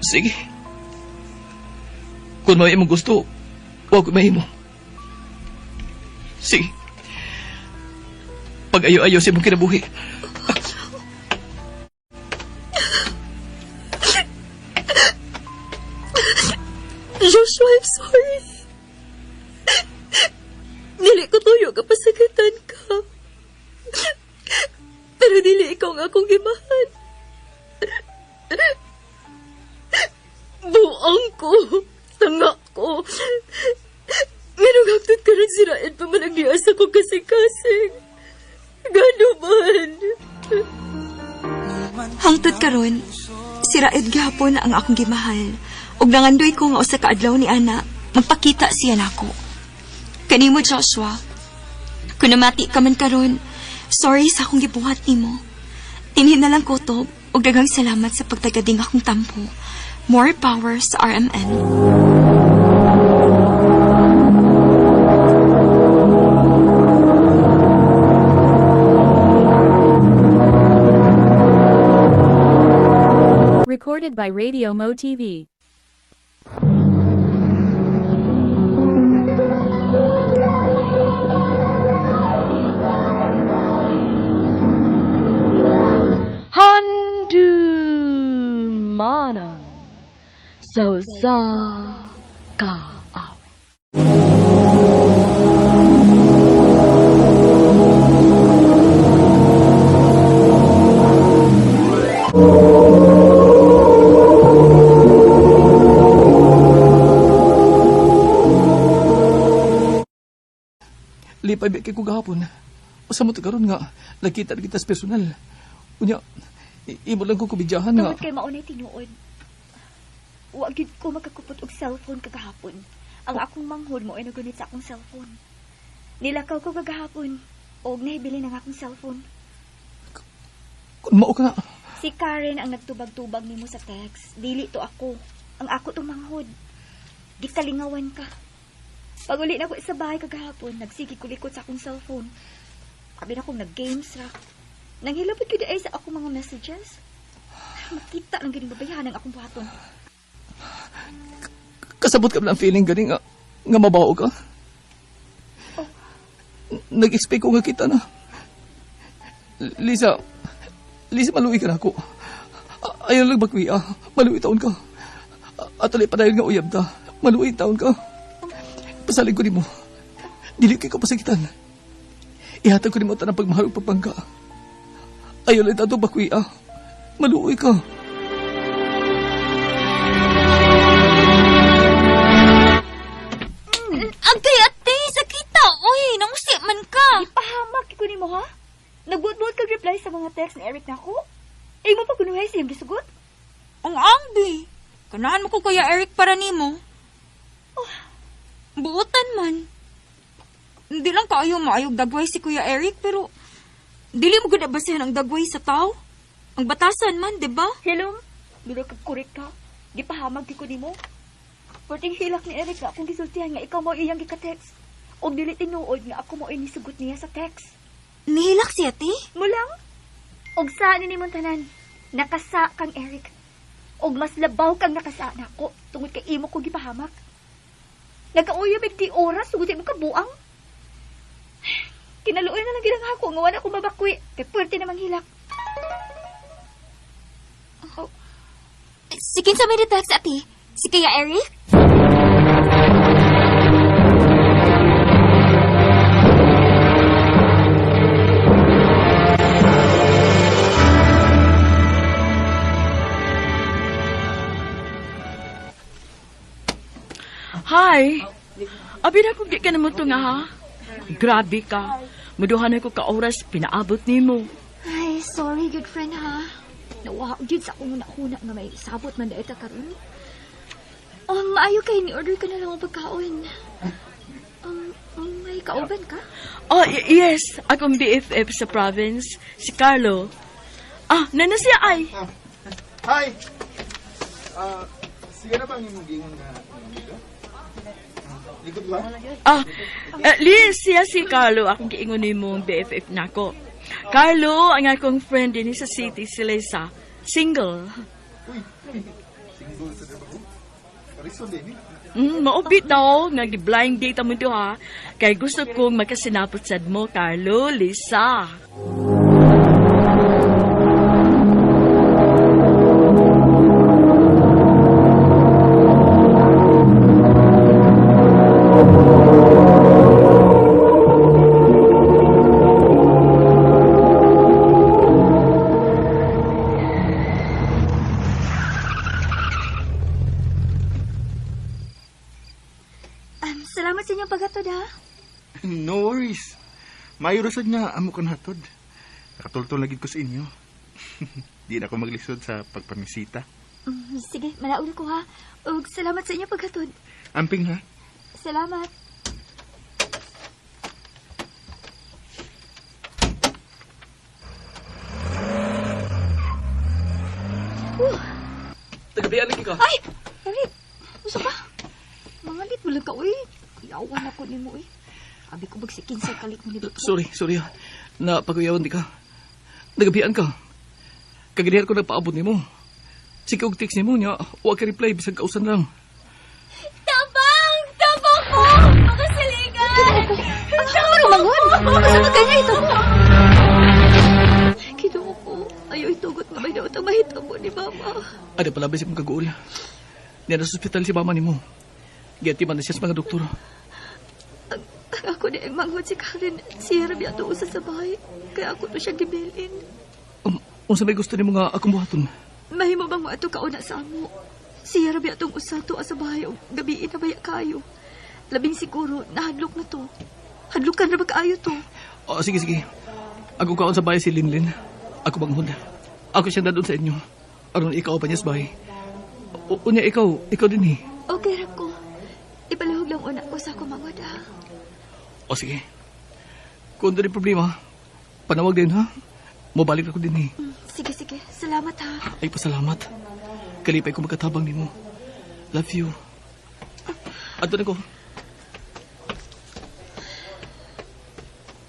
Sige. Kung may imong gusto, huwag ko mahimo. Sige. Pag-ayo-ayo sa imong kinabuhi. Joshua, I'm sorry. Dili ko tuyo ka pasagatan ka. Pero dili ikaw nga akong gimahan. Buang ko. Tanga ko. Nganong hagtod ka rin sirain pa man ang liasa ko kasing-kasing. Gano man. Hangtod karon, siraid gihapon ang akong gimahal. Ug nangandoy ko nga usa ka adlaw ni ana, magpakita siya nako. Kanimo Joshua, kung namati ka man karon, sorry sa akong gibuhat nimo. Tinhin na lang ko to, ug daghang salamat sa pagtagading akong tampo. More power sa RMN. Recorded by Radio Mo TV. Mana so sa ka. Lipay ba kay ko gahapon. Usa mo karon nga nakita kita sa personal. Unya, imo lang ko kubidyahan nga. Tungod kay maunay tinuod. Wa gid ko makakupot og cellphone kagahapon. Ang akong manghod mo ay nagunit sa akong cellphone. Nilakaw ko kagahapon og nahibili ng akong cellphone. Kung mao ka nga. Si Karen ang nagtubag-tubag nimo sa text. Dili to ako. Ang ako tong manghod. Gikalingawan ka. Pag uli na ko sa bahay kagahapon, nagsigi ko likod sa akong cellphone. Abi na akong nag-games ra. Nanghilabot ko di ay sa akong mga messages. Makita lang ganing babayahan ang akong buhaton. Kasabot ka ba ng feeling gani nga mabaho ka? Oh. Nag-expect ko nga kita na. Lisa, maluwi ka na ako. Ayaw lang bakwi maluwi taon ka. At ulit pa dahil nga uyab ta, maluwi taon ka. Pasalig ko ni mo. Dili kay ko pasakitan. Ihatag ko ni mo tanang pagmahal o papangka. Ayaw lang tato bakwi maluwi ka. Agay, ate, sakita. Uy, nangusi man ka. Ipahamak ko ni mo, ha? Nagbuot-buot kag reply sa mga text ni Eric na ako? Eh, mo pa kunuhay siyang gisugot? Ang angbi. Kanahan mo ko Kuya Eric para nimo. Oh, buotan man. Hindi lang kaayo maayog dagway si Kuya Eric, pero dili mo gud basehan ang dagway sa tao. Ang batasan man, di ba? Hello? Duro kag korek ka. Di pahamag ko ni mo. Perting hilak ni Eric nga akong gisultihan nga ikaw mo iyang gika-text. O dili tinuod nga ako mo inisugot niya sa text. Nihilak siya, ti? Mulang? Og saan ni mong tanan? Nakasa kang Eric. Og mas labaw kang nakasa na ako tungod kay imo ko gipahamak. Nagkauyab di oras sugod mo kabuang. Kinaluoy na lang gilang ako nga wala ko mabakwi. Kay puwerte namang hilak. Oh. Si kinsa may text ati? Si Kuya Eric? Hi. Abi na kung di ka naman nga ha. Grabe ka. Muduhan ako ka oras pinaabot nimo. Ay, sorry, good friend, ha? Nawa, yun sa akong una nga may sabot man dahil ta karon. Maayo kay ni-order ka na lang ang pagkaon. May kauban ka? Oh, yes. Akong BFF sa province, si Carlo. Nana siya ay. Hi! Sige na ba ang imong gingon na likod ba? Liz, siya si Carlo. Akong giingon ni mong BFF nako. Carlo, ang akong friend din sa city, si Lisa. Single. Uy, single sa diba ko? Pariso, baby. Maubit daw. Nag-blind date mo ito ha. Kaya gusto kong magkasinapot sad mo, Carlo, Lisa. Salamat sa inyong paghatod, ha? No worries. Mayurasad nga amo kan hatod. Nakatultol lagi ko sa inyo. Di na ako maglisod sa pagpamisita. Sige, malaul ko, ha? Ug salamat sa inyong paghatod. Amping ha? Salamat. Tagabihan lagi ka. Ay! Eric! Gusto ka? Mga lit mo lang ka, uy. Iyawan ako ni mo, uy. Sabi ko bagsikin sa kalit mo ni Biko. Sorry. Napagayawan di ka. Nagabihan ka. Kagadihan ko nagpaabot ni mo. Sige og text ni mo niya. Huwag ka reply, bisag kausan lang. Tabang! Tabang ko! Makasaligan! Ang saan mo rumangon? Kasama ka niya ito mo. Kinuha ko. Ayaw itugot na may daot ang mahita mo ni Mama. Ada pala ba si mong kaguol? Niya na sa ospital si mama ni mo. Gati man na siya sa mga doktor. Ako na ang manghod si Karen. Siya rabi ato usa sa bahay. Kaya ako to siya gibilin. Unsa may gusto ni mo nga akong buhaton? Mahimo bang mo ato kauna sa amo? Siya rabi atong usa to sa bahay o gabiin na baya kayo. Labing siguro nahadlok na to. Hadlokan na ba kaayo to? Sige. Ako kaon sa bahay si Linlin. Ako banghod. Ako siya dadun sa inyo. Aron ikaw pa niya sa bahay. Unya ikaw din eh. Okay, Rako. Ipalahog lang una ko sa akong manghod, ha? Sige. Kung doon problema, panawag din ha. Mabalik ako din eh. Sige. Salamat, ha? Ay, pasalamat. Kalipay ko magkatabang ni mo. Love you. Ato na ko.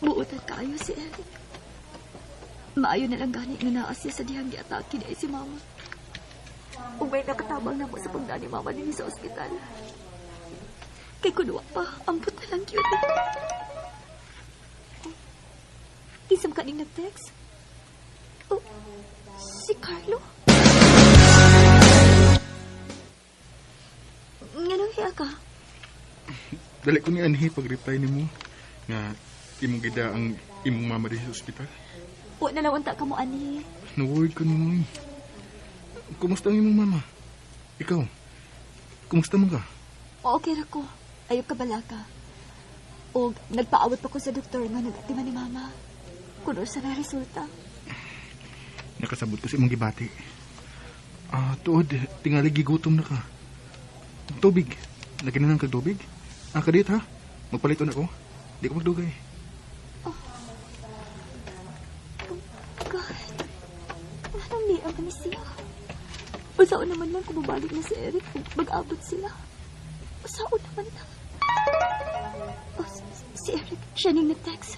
Buutan kaayo si Eric. Maayo na lang gani nga naasya sa dihang giatake na si Mama. Ug may nakatabang na mo sa pagdani Mama din sa ospital. Kay kunwa pa, ampot na lang yun. Isam ka ning nag-text? Oh, si Carlo? Nganong hiya ka? Dali ko ni Anhi pag-reply ni mo. Nga, imong gida ang imong mama di sa ospital. Huwag na lang unta ka mo, Ani. Na-worried ko ni mo eh. Kumusta ang imong mama? Ikaw, kumusta mo ka? Okay ra ko. Ayaw ka balaga. O nagpaawat pa ko sa doktor nga nag-atima ni Mama. Kuno sa na resulta. Nakasabot ko sa imong gibati. Tuod, tingali gigutom na ka. Tubig. Lagi na lang kag tubig. Kadit ha. Magpalit na ako. Di ko magdugay. God. Anong niya ba ni siya? Usaon naman lang kung babalik na si Eric kung mag-abot sila. Usaon naman lang. Si Eric, siya ning nag-text.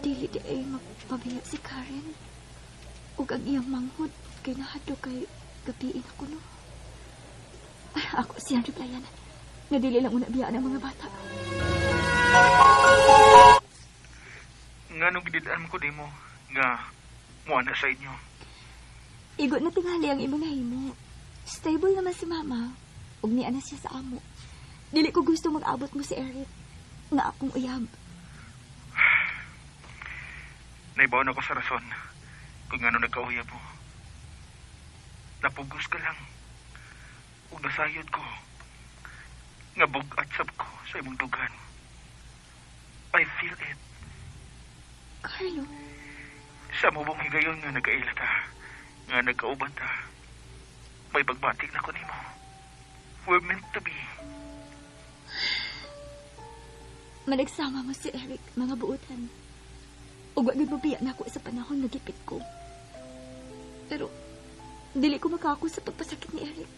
Dili di ay magpabiya si Karen. Ug ang iyang manghod kay nahadlo kay gabiin ako no. Ako siyang replyan. Nga dili lang una biyaan ang mga bata. Nga nung gididaan ko di mo, nga muana sa inyo. Igot na tingali ang imong nahimo. Stable naman si Mama. Ug niya na siya sa amo. Dili ko gusto mag-abot mo si Eric. Nga akong uyab. Naibaw na ko sa rason kung ano nagkauyab mo. Napugos ka lang. ug nasayod ko. Nga bugat sab ko sa imong dugan. I feel it. Carlo, Sa mubong higayon nga nagkaila ta, nga nagkauban ta, may pagbatik na ko nimo. We're meant to be. managsama mo si Eric, mga buutan. Ug wag mabiya na ako sa panahon nagipit ko. Pero, dili ko makako sa pagpasakit ni Eric.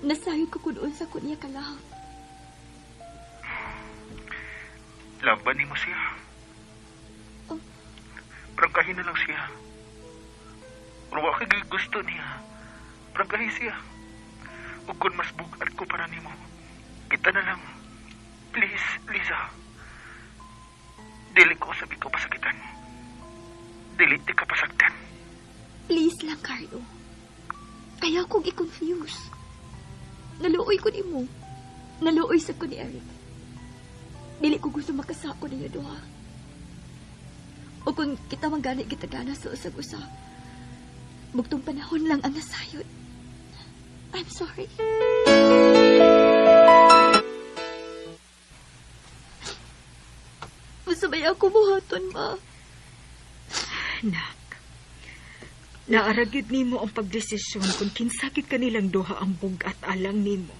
Nasayod ko kunoon sa kunya kalahap. Laban ni mo siya. Oh. Prangkahin na lang siya. Pero wa kay gusto niya. Prangkahin siya. Ug kung mas bugat ko para nimo, kita na lang. Please, Lisa. Dili ko sabi ko pasakitan. Dili di ka pasaktan. Please lang, Carlo. Ayaw kong i-confuse. Naluoy ko ni mo. Naluoy sa ko ni Eric. Dili ko gusto makasako niya doha. O kung kita mangganit kita gana sa usag-usag, bugtong panahon lang ang nasayod. I'm sorry. Masabay ako buhaton, ma. Nak, naaragid nimo ang pagdesisyon kung kinsakit kanilang duha ang bugat alang nimo.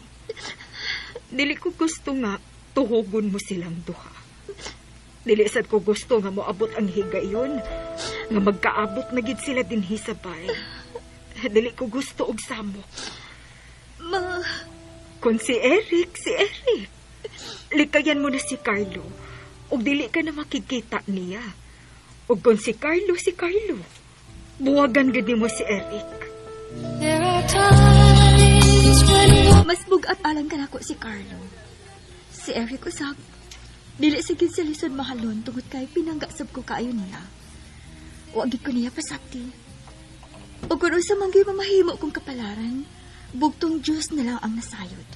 Dili ko gusto nga tuhugon mo silang duha. Dili sad ko gusto nga moabot ang higayon, nga magkaabot na gid sila dinhi sa bay. Dili ko gusto og samok. Ma, Kung si Eric. Likayan mo na si Carlo. Ug dili ka na makikita niya. Ug kung si Carlo. Buwagan gid mo si Eric. mas bugat alang ka nako si Carlo. Si Eric usab. Dili sigid sa lisod mahalon tungod kay pinanggasab ko kaayo niya. Wa gid ko niya pasakti. O kung usa man gyud mamahimo kong kapalaran, bugtong Diyos na lang ang nasayod.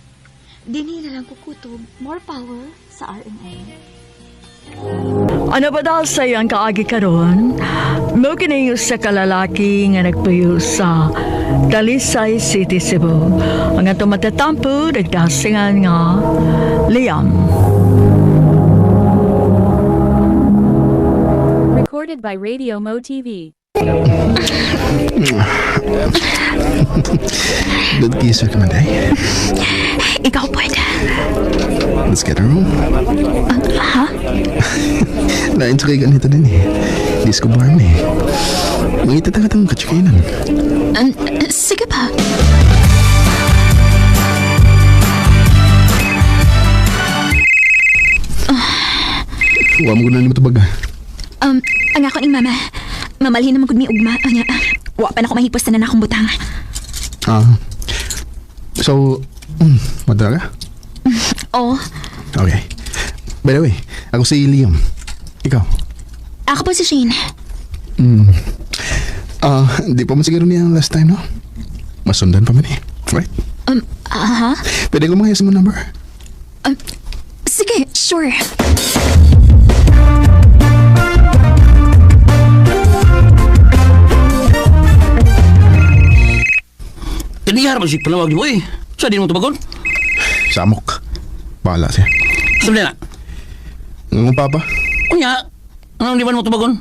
Dini na lang kukutob, more power sa RNA. Ano ba dahil sa iyang kaagi karon? Mo kini sa kalalaki nga nagpuyo sa Dalisay City, Cebu. Ang ato matatampo, nagdasingan nga Liam. Recorded by Radio Mo TV. Good kisser ka man, day. Ikaw pwede. Let's get a room. Ha? Na-enjoy ka nito din eh. Disco bar mo eh. Mangitatang-atang katsikanan. Sige pa. Huwag mo ko na limot baga. Ang ako ning mama. Mamalhin naman gud mi ugma. Anya, wa pa na ko mahipos na akong butang. So, madara ka? Oh. Okay. By the way, ako si Liam. Ikaw? Ako po si Shane. Di pa man siguro niya last time, no? Masundan pa man eh. Right? Aha. Pwede ko mahayas mo number? Sige, sure. Kaniyar mo si palawag mo eh. Sa din mo tubagon? Samok. Bahala siya. Sabi na. Ang papa? Kunya, anong di ba mo tubagon?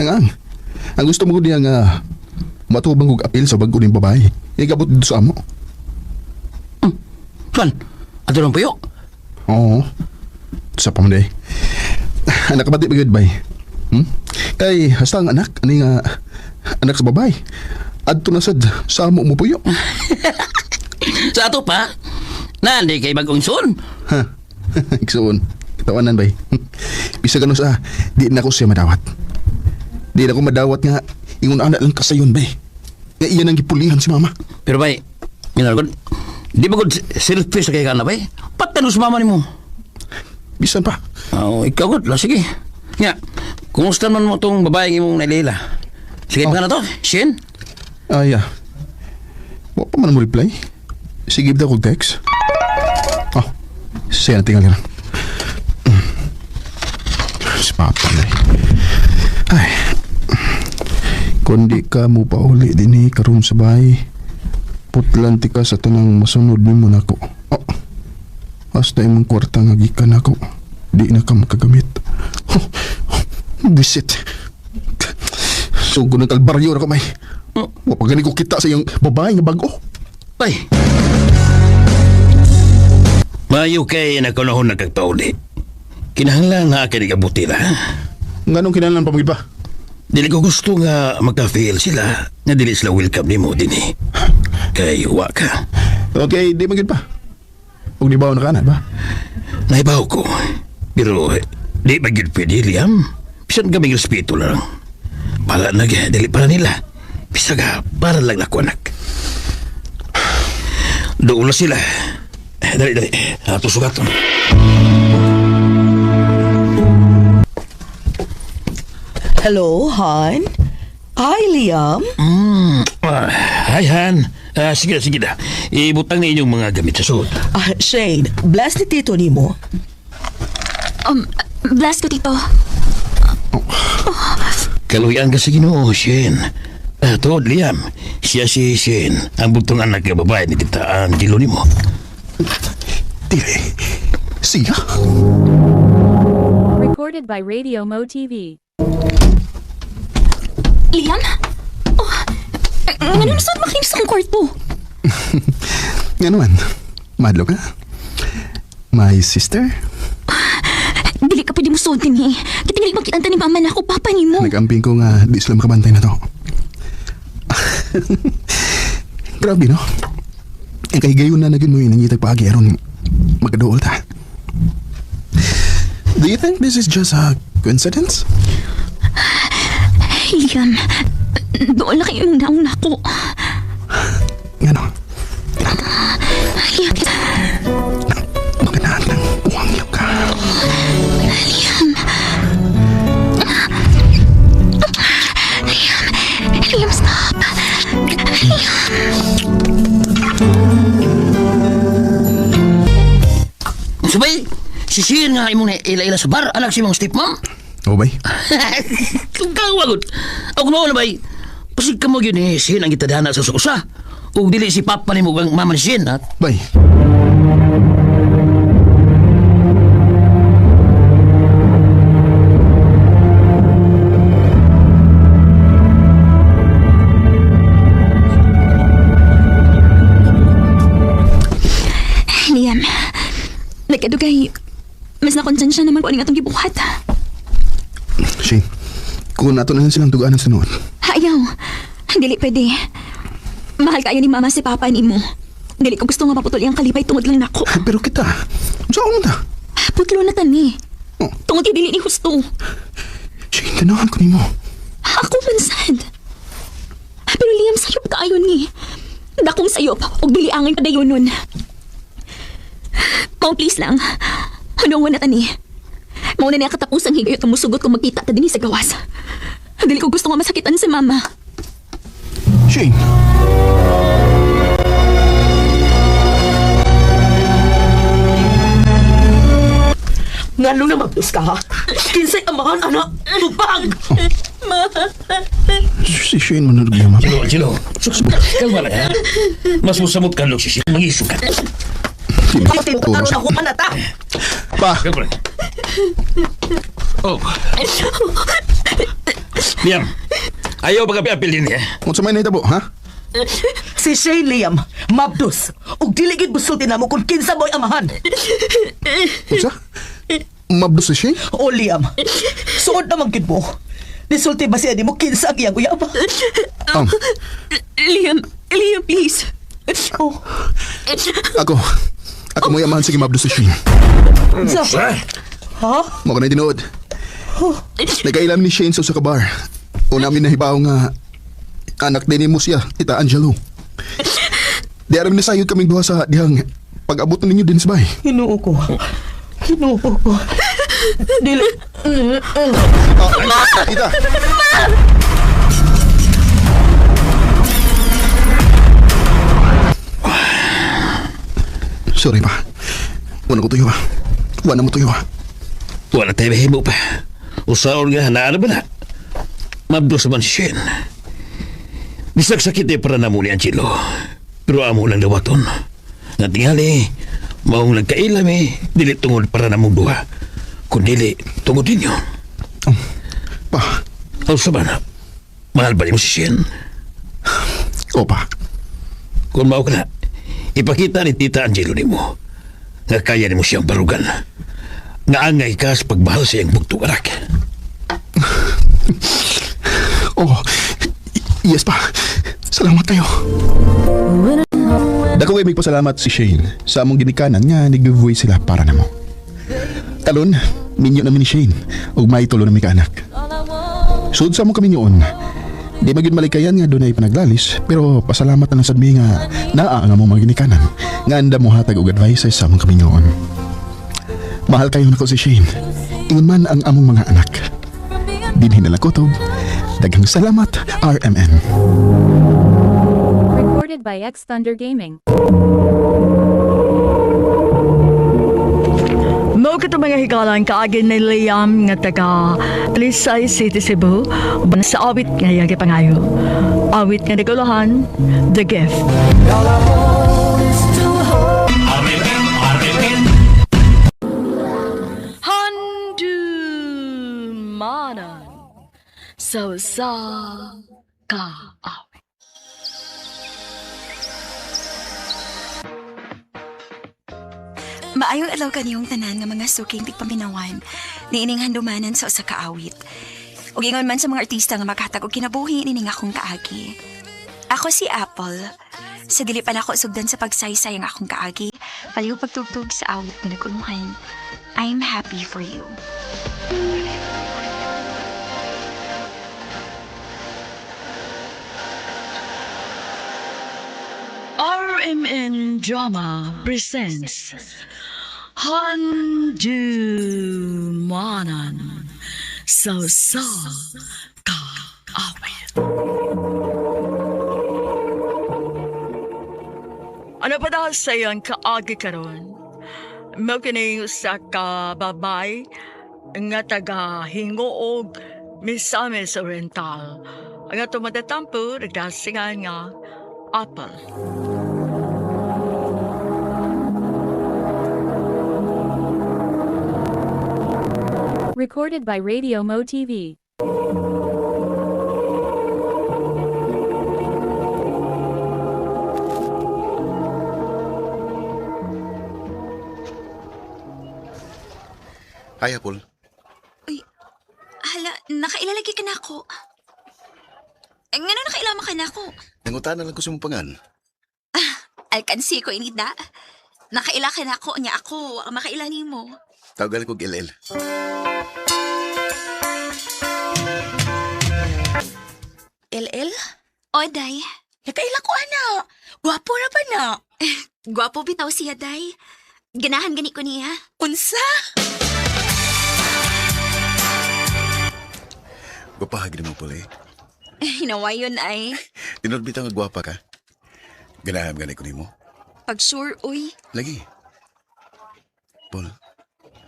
Ang gusto mo ko niya nga matubang kong apil sa bago ng babae. Igabot dito sa amo. Saan? Ato lang puyo? Oo. Sa pamanday. Anak kapatid ba ba? Kay hasta ang anak. Ano nga anak sa babae. Adto na sad sa amo mo puyo. Sa ato pa? Nandi kay bagong son? Ha? Iksoon. Katawanan ba? Bisa gano sa di na ko siya madawat. Di na ko madawat nga ingon anak lang kasayon ba? Nga iyan ang gipulihan si mama. Pero bay, minaragod, di ba gud selfish kay ka na bay? Patanos mama ni mo. Bisan pa. Ikaw gud, sige. Nga, kumusta man mo tong babae imong nailila? Sige pa na to, Shin? Yeah. Wa pa man mo reply. Sige daw kong text. Siya na tinggal ka lang. Si Papa na Ay. Kung di ka mo pa uli din karoon sa bahay, Putlan ti ka sa tanang masunod ni mo nako. Oh, hasta imong kwarta nga gikan ako. Di na ka makagamit. Bisit. Sugo ng kalbaryo na kamay. Wapagani ko kita sa iyong babae nga bago. Ay. Mayo kay nakunahon na kagpauli. Kinahanglan na akin ikabuti na. Nganong kinahanglan pa magid ba? Dili ko gusto nga magka-feel sila nga dili sila welcome ni mo din eh. Kay huwa ka. Okay, di magid pa. Huwag nibaw na kanan ba? Naibaw ko. Pero di magid pwede, Liam. Bisan kaming respeto lang. Pala dili para nila. Bisaga para lang ako anak. Doon na sila. Dali. Ato sugaton. Hello, Han? Hi, Liam. Hi, Han. Sige na. Ibutang na inyong mga gamit sa suot. Shane, bless ni Tito ni mo. Bless ko, Tito. Kaluyan ka sa Ginoo, Shane. Tod, Liam. Siya si Shane, ang butong anak ng babae ni Tita Angelo ni mo. Tire. Siya? Recorded by Radio Mo TV. Liam? Ano nasaan makinis ang kwarto? Nga naman. Madlo ka? My sister? Dili ka pwede mo suotin eh. Kitingalik magkitanta ni mama na ako, papa ni mo. Nag-amping ko nga di sila makabantay na to. Grabe, no? Ang kahigayon na naging mo yun nangitag paagi aron magadool ta. Do you think this is just a coincidence? Liam, doon na kayo yung naong nako. Nga no? Liam. Magandaan ng uwang niyo ka. Liam. Liam, stop. Sabay, sisihin nga imong ila-ila sa bar, anak si mong stepmom. O bay? Kung kawagot. Ako na bay, pasig ka mo yun eh, sihin ang kitadhana sa susa. O dili si papa ni mo kang mama ni sihin, ha? Bay. Liam, nagkadugay, mas nakonsensya naman ko aning atong gibuhat. Shane, kung nato na lang silang tugaanan sa noon. Ayaw, dili pwede. Mahal kayo ni mama si papa ni mo. Dili ko gusto nga maputol ang kalipay tungod lang nako. Pero kita, saan mo ta? Putlo na tani. Tungod kay dili ni husto. Shane, ganahan ko ni mo. Ako man sad. Pero Liam, sayop kaayon ni. Dakong sayop, og dili angay kadayon nun. Kung please lang, hunungan na tani. Mauna niya katapusang higayot kung musugot kung magkita ta din sa gawas. Dili ko gusto nga masakitan si mama. Shane. Ngano na magdus ka, ha? Kinsay amahan, anak. Tupag! Si Shane manunod niya, ma. Chilo. Kalma lang, ha? Mas musamot ka, Lok, si Shane. Mag-iso ka. Tinutaro na ko manata. Pa! Kalma lang. Oh. Liam, ayaw pag-apil din, eh? Kung sa may naitabo, ha? Si Shane, Liam, mabdus. Ug diligid busultin na mo kung kinsa mo'y amahan. Kung sa? Mabdos si Shane? O, Liam, suod naman gid mo. Nisulti ba siya di mo kinsa ang iyang uyab? Liam, please. Oh. Ako mo yamahan sige mabdos si Shane. Ha? Mo ka na tinuod. Nagkailam ni Shane sa usa ka bar. O namin nahibaw nga anak din mo siya, Tita Angelo. Di aram na sayod kaming duha sa dihang pag-abot ninyo din sa bahay. Hinuo ko. Dili. Tita! Sorry pa. Wala ko tuyo, ha? Wala mo tuyo, ha? Wala tayo mahimo pa. Usaon nga, naano ba na? Mabdos naman si Shane. Bisag sakit eh para na mo ni Angelo. Pero amo lang dawaton. Nga tingali, maong nagkailam dili tungod para namong duha. Kung dili, tungod ninyo. Pa. Sa ba na? Mahal ba niyo si Shen? O pa. Kung mao ka na, ipakita ni Tita Angelo ni mo nga kaya ni mo siyang barugan. Nga angay ka sa pagmahal sa iyang bugtong anak. Oh, yes pa. Salamat kayo. Dako kay magpasalamat si Shane sa among ginikanan nga nag-giveaway sila para namo. Talon, minyo namin ni Shane ug may tulo na mi ka anak. Sud sa among kami noon. Di magin malikayan nga dunay panaglalis pero pasalamat na lang sad mi nga naa ang among mga ginikanan nga anda mo hatag og advice sa among kami noon. Mahal kayo nako si Shane. Ingon man ang among mga anak. Dinhi na lang kutob. Daghang salamat, RMN. Recorded by X Thunder Gaming. Mo ka mga higalan kaagin ni Liam nga taga Lisay City, Cebu. Sa awit nga yagi pangayo. Awit nga nagulahan, The Gift. Handumanan sa kaawit. Maayong adlaw kaniyong tanan nga mga suking tigpaminawan ni ining handumanan sa usa ka awit. Ug ingon man sa mga artista nga maghatag og kinabuhi nining akong kaagi. Ako si Apple. Sa dili pa nako sugdan sa pagsaysay ang akong kaagi, paliw pagtugtog sa awit nga naguluhan. I'm happy for you. RMN Drama presents Handumanan sa kaawit. Ano pa dahil sa iyang kaagi karon? Mao kining usa ka babay nga taga Hingoog, Misamis Oriental. Ang ato matatampo nagdasingan nga Apple. Recorded by Radio Mo TV. Hi, Apple. Uy, hala, nakailalagi ka na ako. Nga na nakailama ka na ako. Nangutan na lang ko sa mong pangan. Alkansi ko inida. Nakaila ka na ako, niya ako, ang makailani mo. Tawagan ko LL. LL? O, Day. Nakaila ko, ana. Gwapo na ba na? Gwapo bitaw siya, Day. Ganahan gani ko niya. Unsa? Gwapahag naman pala eh. Hinaway yun ay. Tinodbitaw nga gwapa ka. Ganahan gani ko ni mo. Pag sure, uy. Lagi. Paul,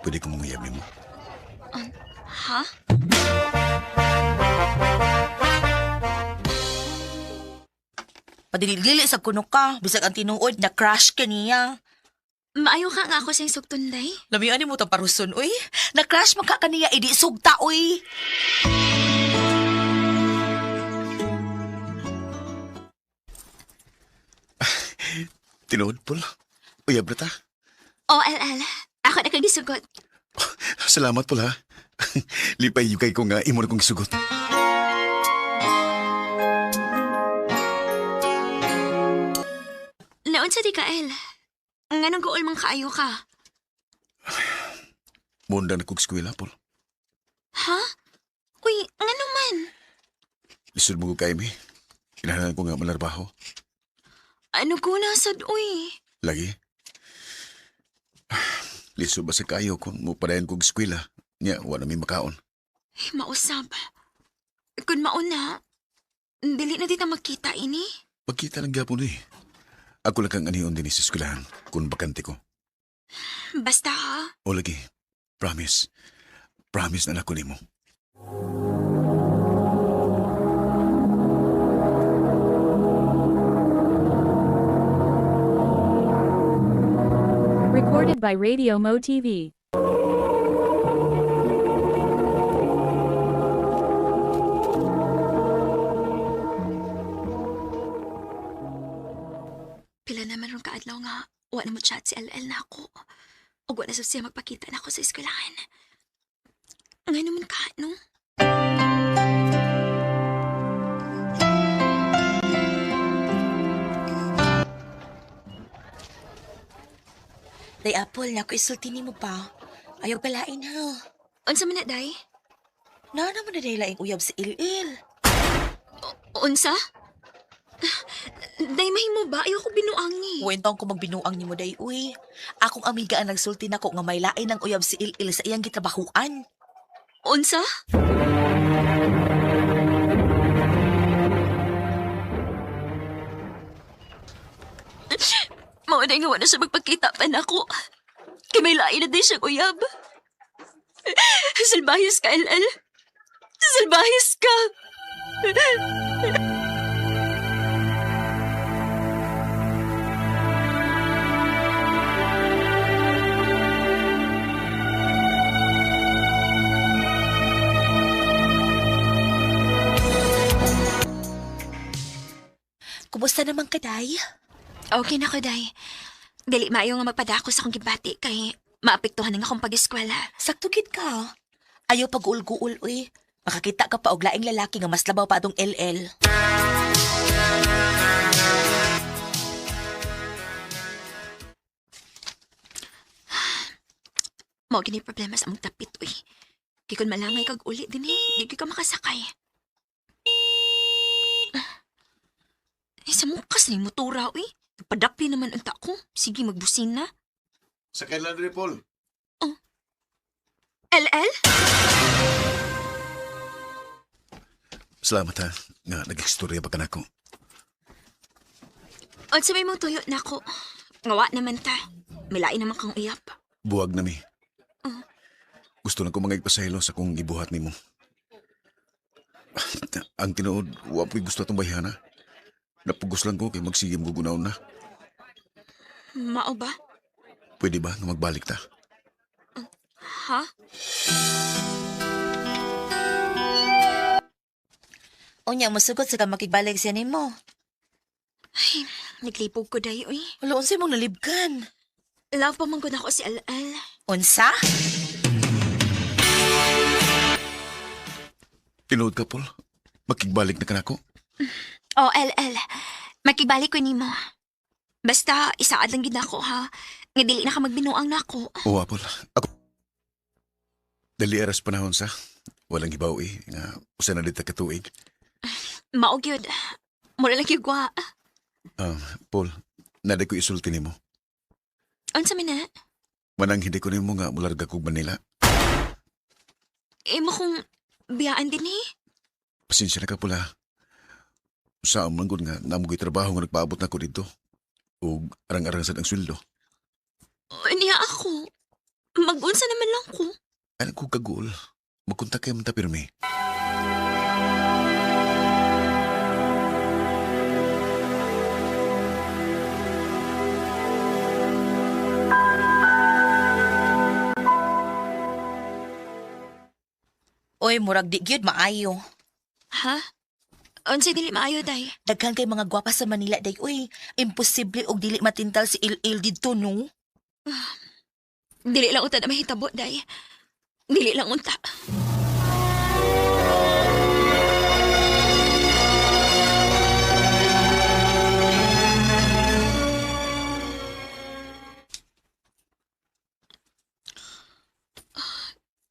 pwede kong manguyab ni mo. Ha? Padilili sa kuno ka, bisag ang tinuod na crush ka niya. Maayo ka nga ako sa sugtunday. Lamian ni mo ta paruson, uy. Na crush man ka kaniya, idi sugta, uy. Tinuod, Paul. Uyab na ta. O, LL. Ako na kagisugot. Salamat, Paul, ha. Lipay yukay ko nga, imo na kong isugot. Naon sa di ka, El? Nga nang gool mang kaayo ka. Munda na kong skwela, Paul. Ha? Uy, nga naman. Lisod mo ko kay mi. Kinahalan ko nga malarbaho. Ano ko nasad, uy? Lagi. Lisod ba sa kayo kung mupadayan kong skwela? Nya, wala mi makaon. Mausap. Kung mauna, dili na dita magkita ini. Pagkita lang gyapon eh. Ako lang kang aniyon din sa eskwelahan kung bakante ko. Basta ha? O lagi. Promise. Promise na ako nimo. Recorded by Radio Mo TV. Pila naman ron kaadlaw nga, wa na mo chat si LL na ako. O wa na sab siya magpakita na ako sa eskwelahan. Nga naman ka, no? Day Apple, naku isulti ni mo pa. Ayaw palain ha. Unsa man na, day? Na naman na day laing uyab si Il-Il. Unsa? Day, mahimo ba? Ayaw ko binuang ni. Wentong ko magbinuang ni mo day, uy. Akong amiga ang nagsulti nako nga may lain ng uyab si Il-Il sa iyang gitrabahuan. Unsa? Mao na nga wala siya magpakita pa na ako. Kaya may lain na din siyang uyab. Salbahis ka, LL. Salbahis ka. Kumusta naman ka, day? Okay na ko, day. Dili maayo nga magpadako sa akong gibati kay maapektuhan nga akong pag-eskwela. Sakto gid ka. Ayaw pag-uul-guul, uy. Makakita ka pa og laing lalaki nga mas labaw pa atong LL. Mao gini problema sa among tapit, uy. Kay kun malangay kag uli din di ka makasakay. Ay, sa mukas ni motora, uy. Nagpadapli naman ang tako. Sige, magbusin na. Sakay lang rin, Paul. LL? Salamat ha, nga nag-ekstorya pa ka na ko. At sabay mong tuyo na ako. Ngawa naman ta. Milain naman kang uyap. Buwag na mi. Gusto na ko mga ipasahilo sa kong ibuhat ni mo. Ang tinuod, wapoy gusto itong bayhana. Napugos lang ko kay magsigim gugunaw na. Mao ba? Pwede ba nga magbalik ta? Ha? Unya, masugot sa ka makigbalik siya ni mo. Ay, naglipog ko dahi, uy. Wala, unsay mong nalibkan. Love pa man ko na ako si LL. Unsa? Tinuod ka, Paul. Makigbalik na ka na ko. Oh, LL. Makigbalik ko ni mo. Basta, isaad lang gid ako, ha? Nga dili na ka magbinuang na ako. Oo, Paul. Ako. Dali aras panahon sa. Walang ibaw nga usa na dita katuig. Mao gyud. Mura lang yung gwa. Paul, naday ko isulti ni mo. Unsa man na? Manang hindi ko ni mo nga mularga kog Manila. Mo kung biyaan din Pasensya na ka, Pula. Sa amang gud nga namugoy trabaho nga nagpaabot na ko dito. O arang-arang sad ang sweldo. Niya ako. Mag-unsa naman lang ko. Ano ko kagul? Magkontak kayo man ta pirmi. Oy, murag di gyud maayo. Ha? Unsay dili maayo, day? Daghan kay mga gwapa sa Manila, day. Uy, imposible og dili matintal si Il-Il dito, no? Dili lang unta na mahitabo, day. Dili lang unta.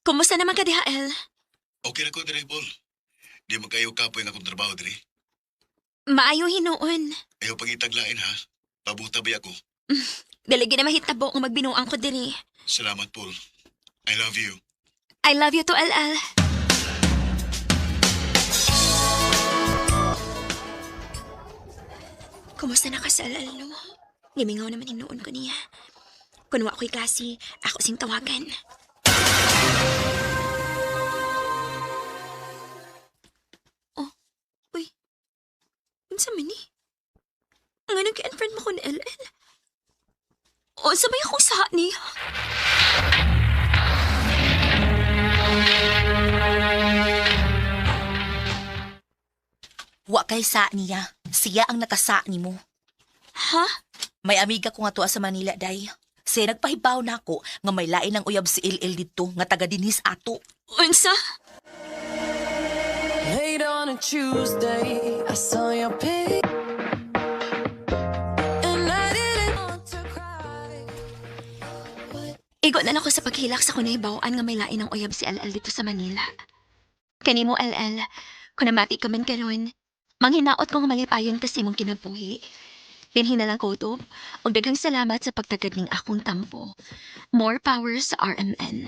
Kumusta naman ka, DHL? Okay na ko, Dre, Paul. Di magkayo kapoy na akong trabaho, Dre. Maayo hinuon. Ayaw pangitaglain, ha? Pabutabay ako. Dalagi na mahitabo nga magbinuang ko diri. Salamat, Paul. I love you. I love you to LL. Kumusta na ka sa LL, no? Gimingaw naman hinuon ko niya. Kung wa ko'y klase, ako sing tawagan. Oh, uy. Unsa man ni? Nga nag-unfriend mo ko ni LL? O, sabay akong saha niya. Wa kay sa niya. Siya ang nakasa ni mo. Ha? May amiga ko nga tuwa sa Manila, day. Siya nagpahibaw na ako nga may lain ang uyab si LL dito nga taga dinis ato. Unsa? Late on a Tuesday, I saw your pic. And I didn't want to cry. Igo na ako sa paghilak sa kunay-bawaan nga may lain ang uyab si LL dito sa Manila. Kani mo, LL, kung namati ka man karon, manghinaot ko nga malipayon kasi mong kinabuhi. Dinhin na lang ko to, og daghang salamat sa pagtagad ning akong tampo. More power sa RMN.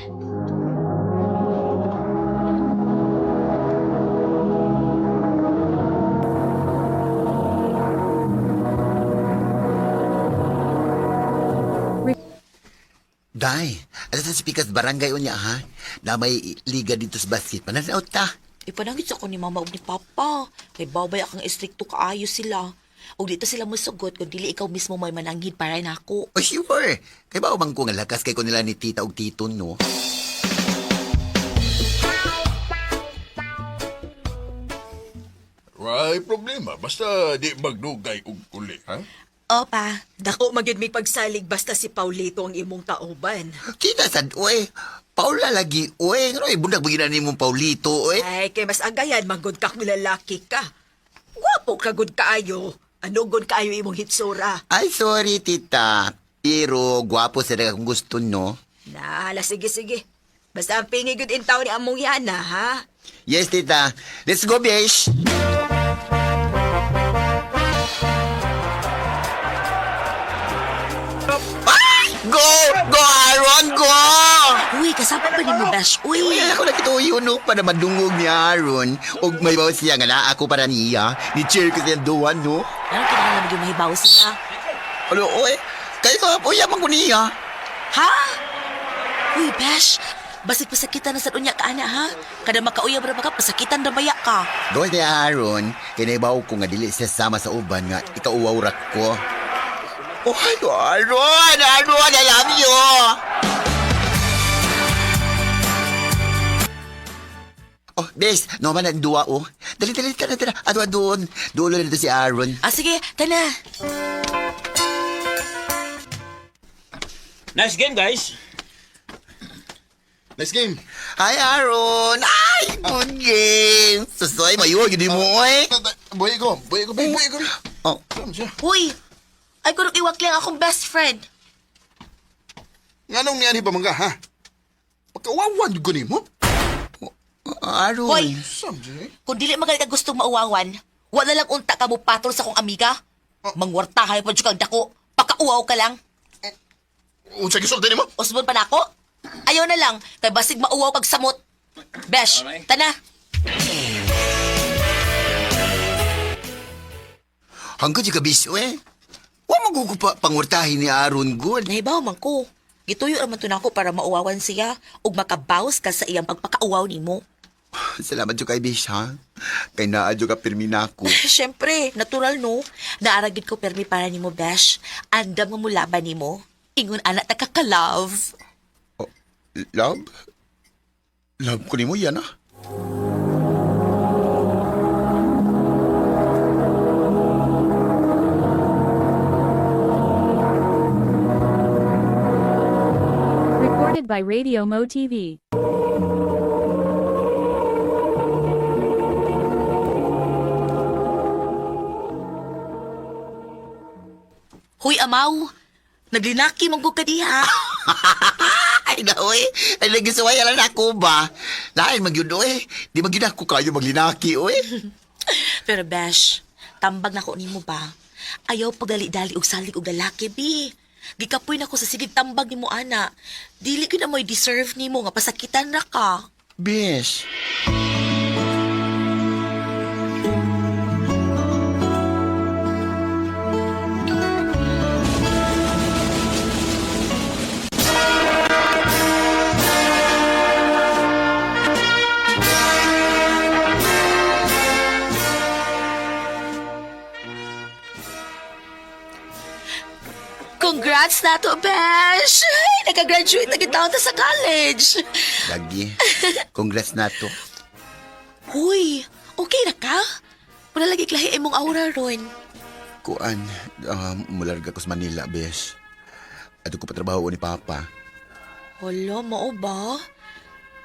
Day, ano sa pikas barangay o niya ha? Na may liga dito sa basket. Pananaot ta. Ipanangit sa ko ni mama ug ni papa. Kay babay akong istrikto kaayo sila. Ug dito sila musugot kung dili ikaw mismo may mananghid para nako. Oh, sure. Kay ba umang ko nga lakas kay ko nila ni tita ug titon, no? Why problema? Basta di magdugay og uli, ha? Opa. Dako magid may pagsalig basta si Paulito ang imong tauban. Kita sad, oy. Paula lagi, oy. Ano, bundag baginan ni mong Paulito, oy. Ay, kay mas agayan, manggod kak milalaki ka. Wapo ka gud kaayo. Ano gud kaayo imong hitsura. Ay, sorry, tita. Pero gwapo sa kung gusto, no? Nala, sige. Basta ang pingi gud intaw ni among yana, ha? Yes, tita. Let's go, besh. Go! Go, Aaron! Go! Uy, kasama pa ni mo, Besh. Uy! Uy, ako nakituyo, no? Para madungog ni Aaron. O may bawas siya nga na ako para niya. Ni-cheer ko siya doon, no? Ano kita nga naging mahibaw siya? Ano, oy? Kayo, uy, amang ko niya. Ha? Uy, Besh. Basig pasakitan na sa unya ka, ana, ha? Kada makauyab ra ka, pasakitan na baya ka. Doon ni Aaron, kinaibaw ko nga dili siya sama sa uban nga ikauwaw rak ko. Oh, Aaron! Aaron, I love you! Oh, bes, no man ang duwa, oh. Dali, tara. Ato, doon. Dulo na dito si Aaron. Ah, sige, tana. Nice game, guys. Nice game. Hi, Aaron! Ay, good game! Sasoy, mayo, yun mo, eh. Buhay ko. Oh. Uy! Ay, kurang iwak lang akong best friend. Nga nung niyan pa mga, ha? Pagkawawan ko ni mo? Aaron. Hoy! Kung dili magalit ka gustong mauwawan, wala lang unta ka mo patol sa kong amiga. Mangwartahay pa dyan kang dako. Pagkauwaw ka lang. Unsa gisulti nimo? Usbon pa na ako. Ayaw na lang, kay basig mauwaw kag samot. Besh, tana. Hanggang di ka biso, eh. Huwag magugupa pangwartahin ni Aaron good. Nahibaw man ko. Gituyo naman to na ako para mauwawan siya ug makabawas ka sa iyang pagpakauwaw nimo. Salamat jo kay Bish, ha? Kay naadyo ka pirmi na ako. Siyempre, natural no. Naaragid ko permi para nimo, Besh. Andam mo laban nimo. Ingon anak na kakalove. Oh, love? Love ko ni mo yan, ha? Recorded by Radio Mo TV. Huy, amaw. Naglinaki mong ka diha. Ay na, oy. Ay, nagisaway lang ako ba? Lain magyud, oy. Di magyud ako kayo maglinaki, oy. Pero Besh, tambag na ko nimo ba? Ayaw pagdali-dali og salig og lalaki, bi. Gikapoy na ko sa sigig tambag nimo ana. Dili ko na mo'y deserve nimo nga pasakitan na ka. Bish. Congrats na to, Besh! Ay, nakagraduate na kita ta sa college. Lagi. Congrats na to. Huy, okay na ka? Wala lagi klahi imong aura ron. Kuan, mularga ko sa Manila, bes. Ato ko patrabaho ni Papa. Hala, mao ba?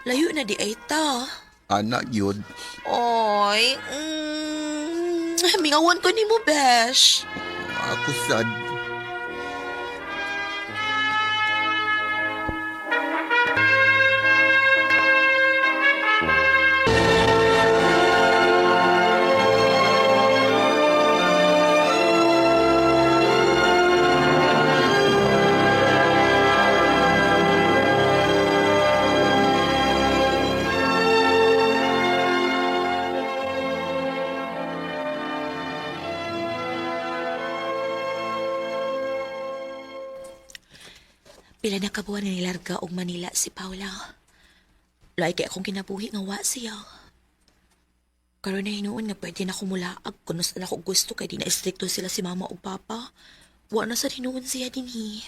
Layo na di ay ta. Anak yun. Oy, mingawan ko ni mo, Besh. Ako sad. Pila na kabuhan ni Larga og Manila si Paula. Laay kay akong kinabuhi nga wa siya. Karon na hinuon nga pwede na kumulaag kung saan ako gusto kay di na istrikto sila si mama o papa. Wa na sa hinuon siya dinhi.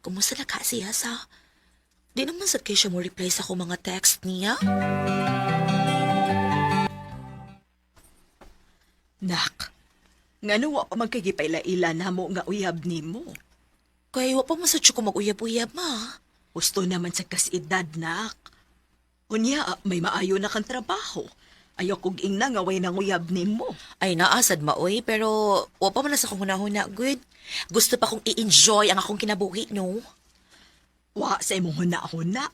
Kumusta na ka siya sa? Di naman sad kay siya mo reply sa akong mga text niya. Nak, ngano wa pa magkagipayla-ila na mo nga uyab nimo? Kaya wa pa masadyo ko mag-uyab-uyab, ma. Gusto naman sa kasidad, nak. Unya, may maayo na kang trabaho. Ayaw kong ingna nga way nang uyab nimo. Ay, naasad maoy, pero wa pa man na sa kong hunahuna, good. Gusto pa kong i-enjoy ang akong kinabuhi, no? Wa sa imong huna-huna.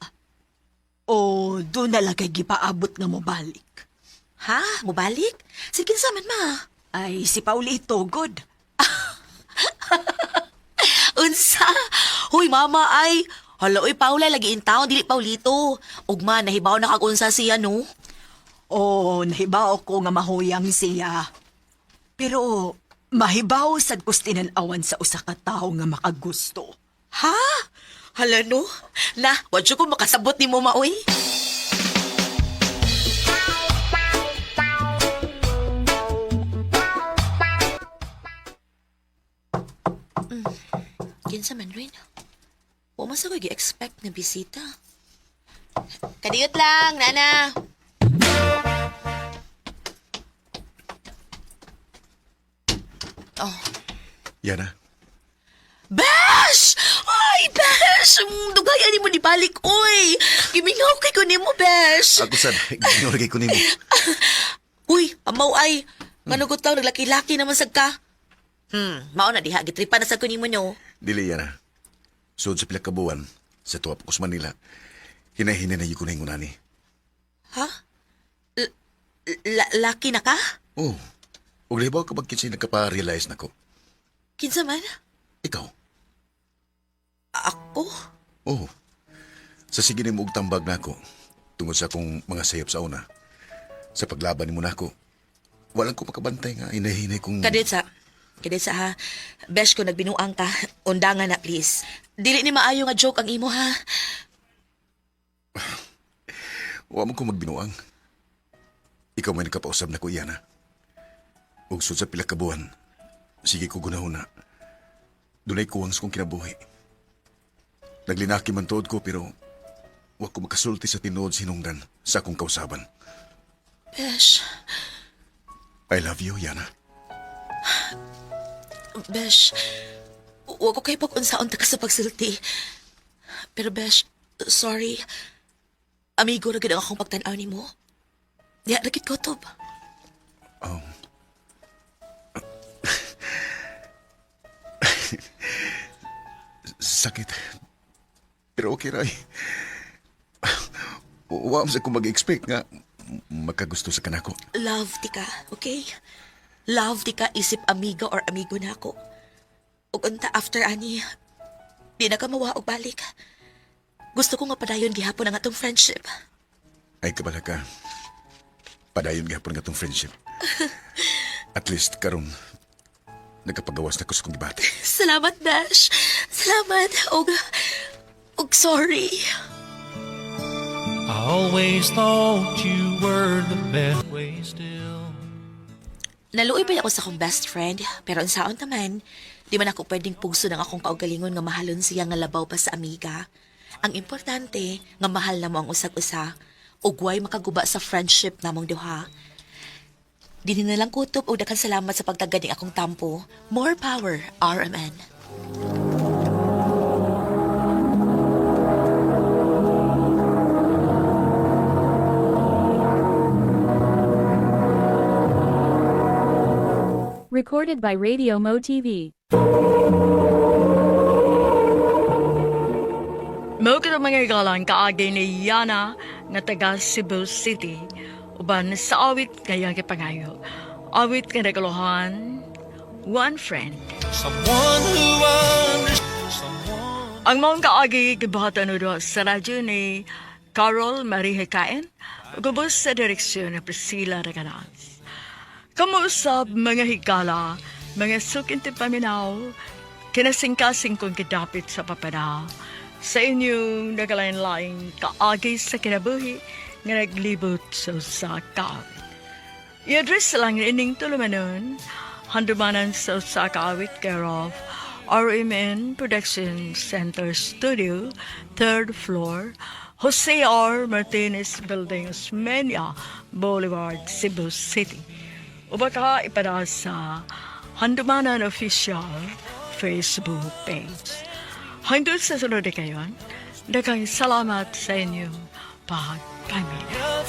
O, doon na lang kay gipaabot nga mo balik. Ha? Mo balik? Sige naman, ma. Ay, si Paulito, good. Unsa? Hoy, mama, ay. Hala, oy, Paula, lagi in town, dili Paulito. Ugma, nahibaw na kag-unsa siya, no? Oo, nahibaw ko nga mahuyang siya. Pero, mahibaw sad kustinan awan sa usa ka tawo nga makagusto. Ha? Hala, no? Na, wadyo ko makasabot ni mo, maoy. Kinsa man rin. Wa man sa ko gi-expect na bisita. Kadiyot lang, nana. Oh. Yana. Besh! Ay, Besh! Dugayan ni mo ni balik, oy! Gimingaw kay ko ni mo, Besh! Ako sad, ginorgay ko nimo. Uy, amaw ay. Manugot taw, naglaki-laki naman sad ka. Mao na diha, gitripa na sa ko ni mo, no? Dili, Yana. Sud sa pila ka buwan, sa tuwa ko sa Manila, hinahinay na yung kunay ngunani. Ha? Laki na ka? Oo. Ug libaw ka bagkit nagkapa-realize na ko. Kinsa man? Ikaw. Ako? Oo. Sa sige ni mo og tambag na ako, tungod sa akong mga sayop sa una. Sa paglaban ni mo na ako, walang ko makabantay nga hinahinay kong... Kadetsa ha. Besh ko nagbinuang ka. Undangan na please. Dili ni maayo nga joke ang imo ha. Wa mo ko magbinuang. Ikaw may nakapausab na ko iyana. Ug sud sa pila ka buwan, sige ko gunahuna. Dunay kuwang sa kong kinabuhi. Naglinaki man tuod ko pero wa ko makasulti sa tinuod sinungdan sa akong kausaban. Besh. I love you, Yana. Besh, huwag ko kayo pag-unsaon ta ka sa pagsulti. Pero Besh, sorry. Amigo na gano'n akong pagtanaw ni mo. Diya, nakit ko, Tob. Sakit. Pero okay, Ray. Wa sa kong mag-expect nga magkagusto sa kanako. Love di ka, okay? Love di ka isip amiga or amigo na ako. Ug unta after ani, di na ka mawa og balik. Gusto ko nga padayon gihapon ang atong friendship. Ay kabala ka. Padayon gihapon nga atong friendship. At least karon nagkapagawas na ko sa kong debate. Salamat, Dash. Salamat. Og sorry. I always thought you were the best way still. Naluoy pa ako sa akong best friend, pero unsaon naman, di man ako pwedeng pugso ng akong kaugalingon nga mahalon siya nga labaw pa sa amiga. Ang importante, nga mahal na mo ang usag-usa, ug way makaguba sa friendship namong duha. Dili na lang kutob o daghang salamat sa pagtaganing akong tampo. More power, RMN. Recorded by Radio Mo TV. Mao kita mga igalang kaagi ni Yana nga taga Cebu City. Uban sa awit kaya kipangayo. Awit nga nagalohan, one friend. Ang mga kaagi gibahatan do sa radyo ni Carol Marie Hikain, gubos sa direksyon ni Priscilla Regalas. Kamuusap mga higala, mga sukinti paminaw, kinasingkasing kong kidapit sa papanaw, sa inyong nagalain-laing kaagi sa kinabuhi nga naglibot sa kaawit. I-address lang ining tulumanon, handumanan sa kaawit care of RMN Production Center Studio, 3rd floor, Jose R. Martinez Building, Osmeña Boulevard, Cebu City. Ubaka ipada sa Handumanan Official Facebook page. Hanggang sa sunod na kayon, daghang salamat sa inyong pagpamilya.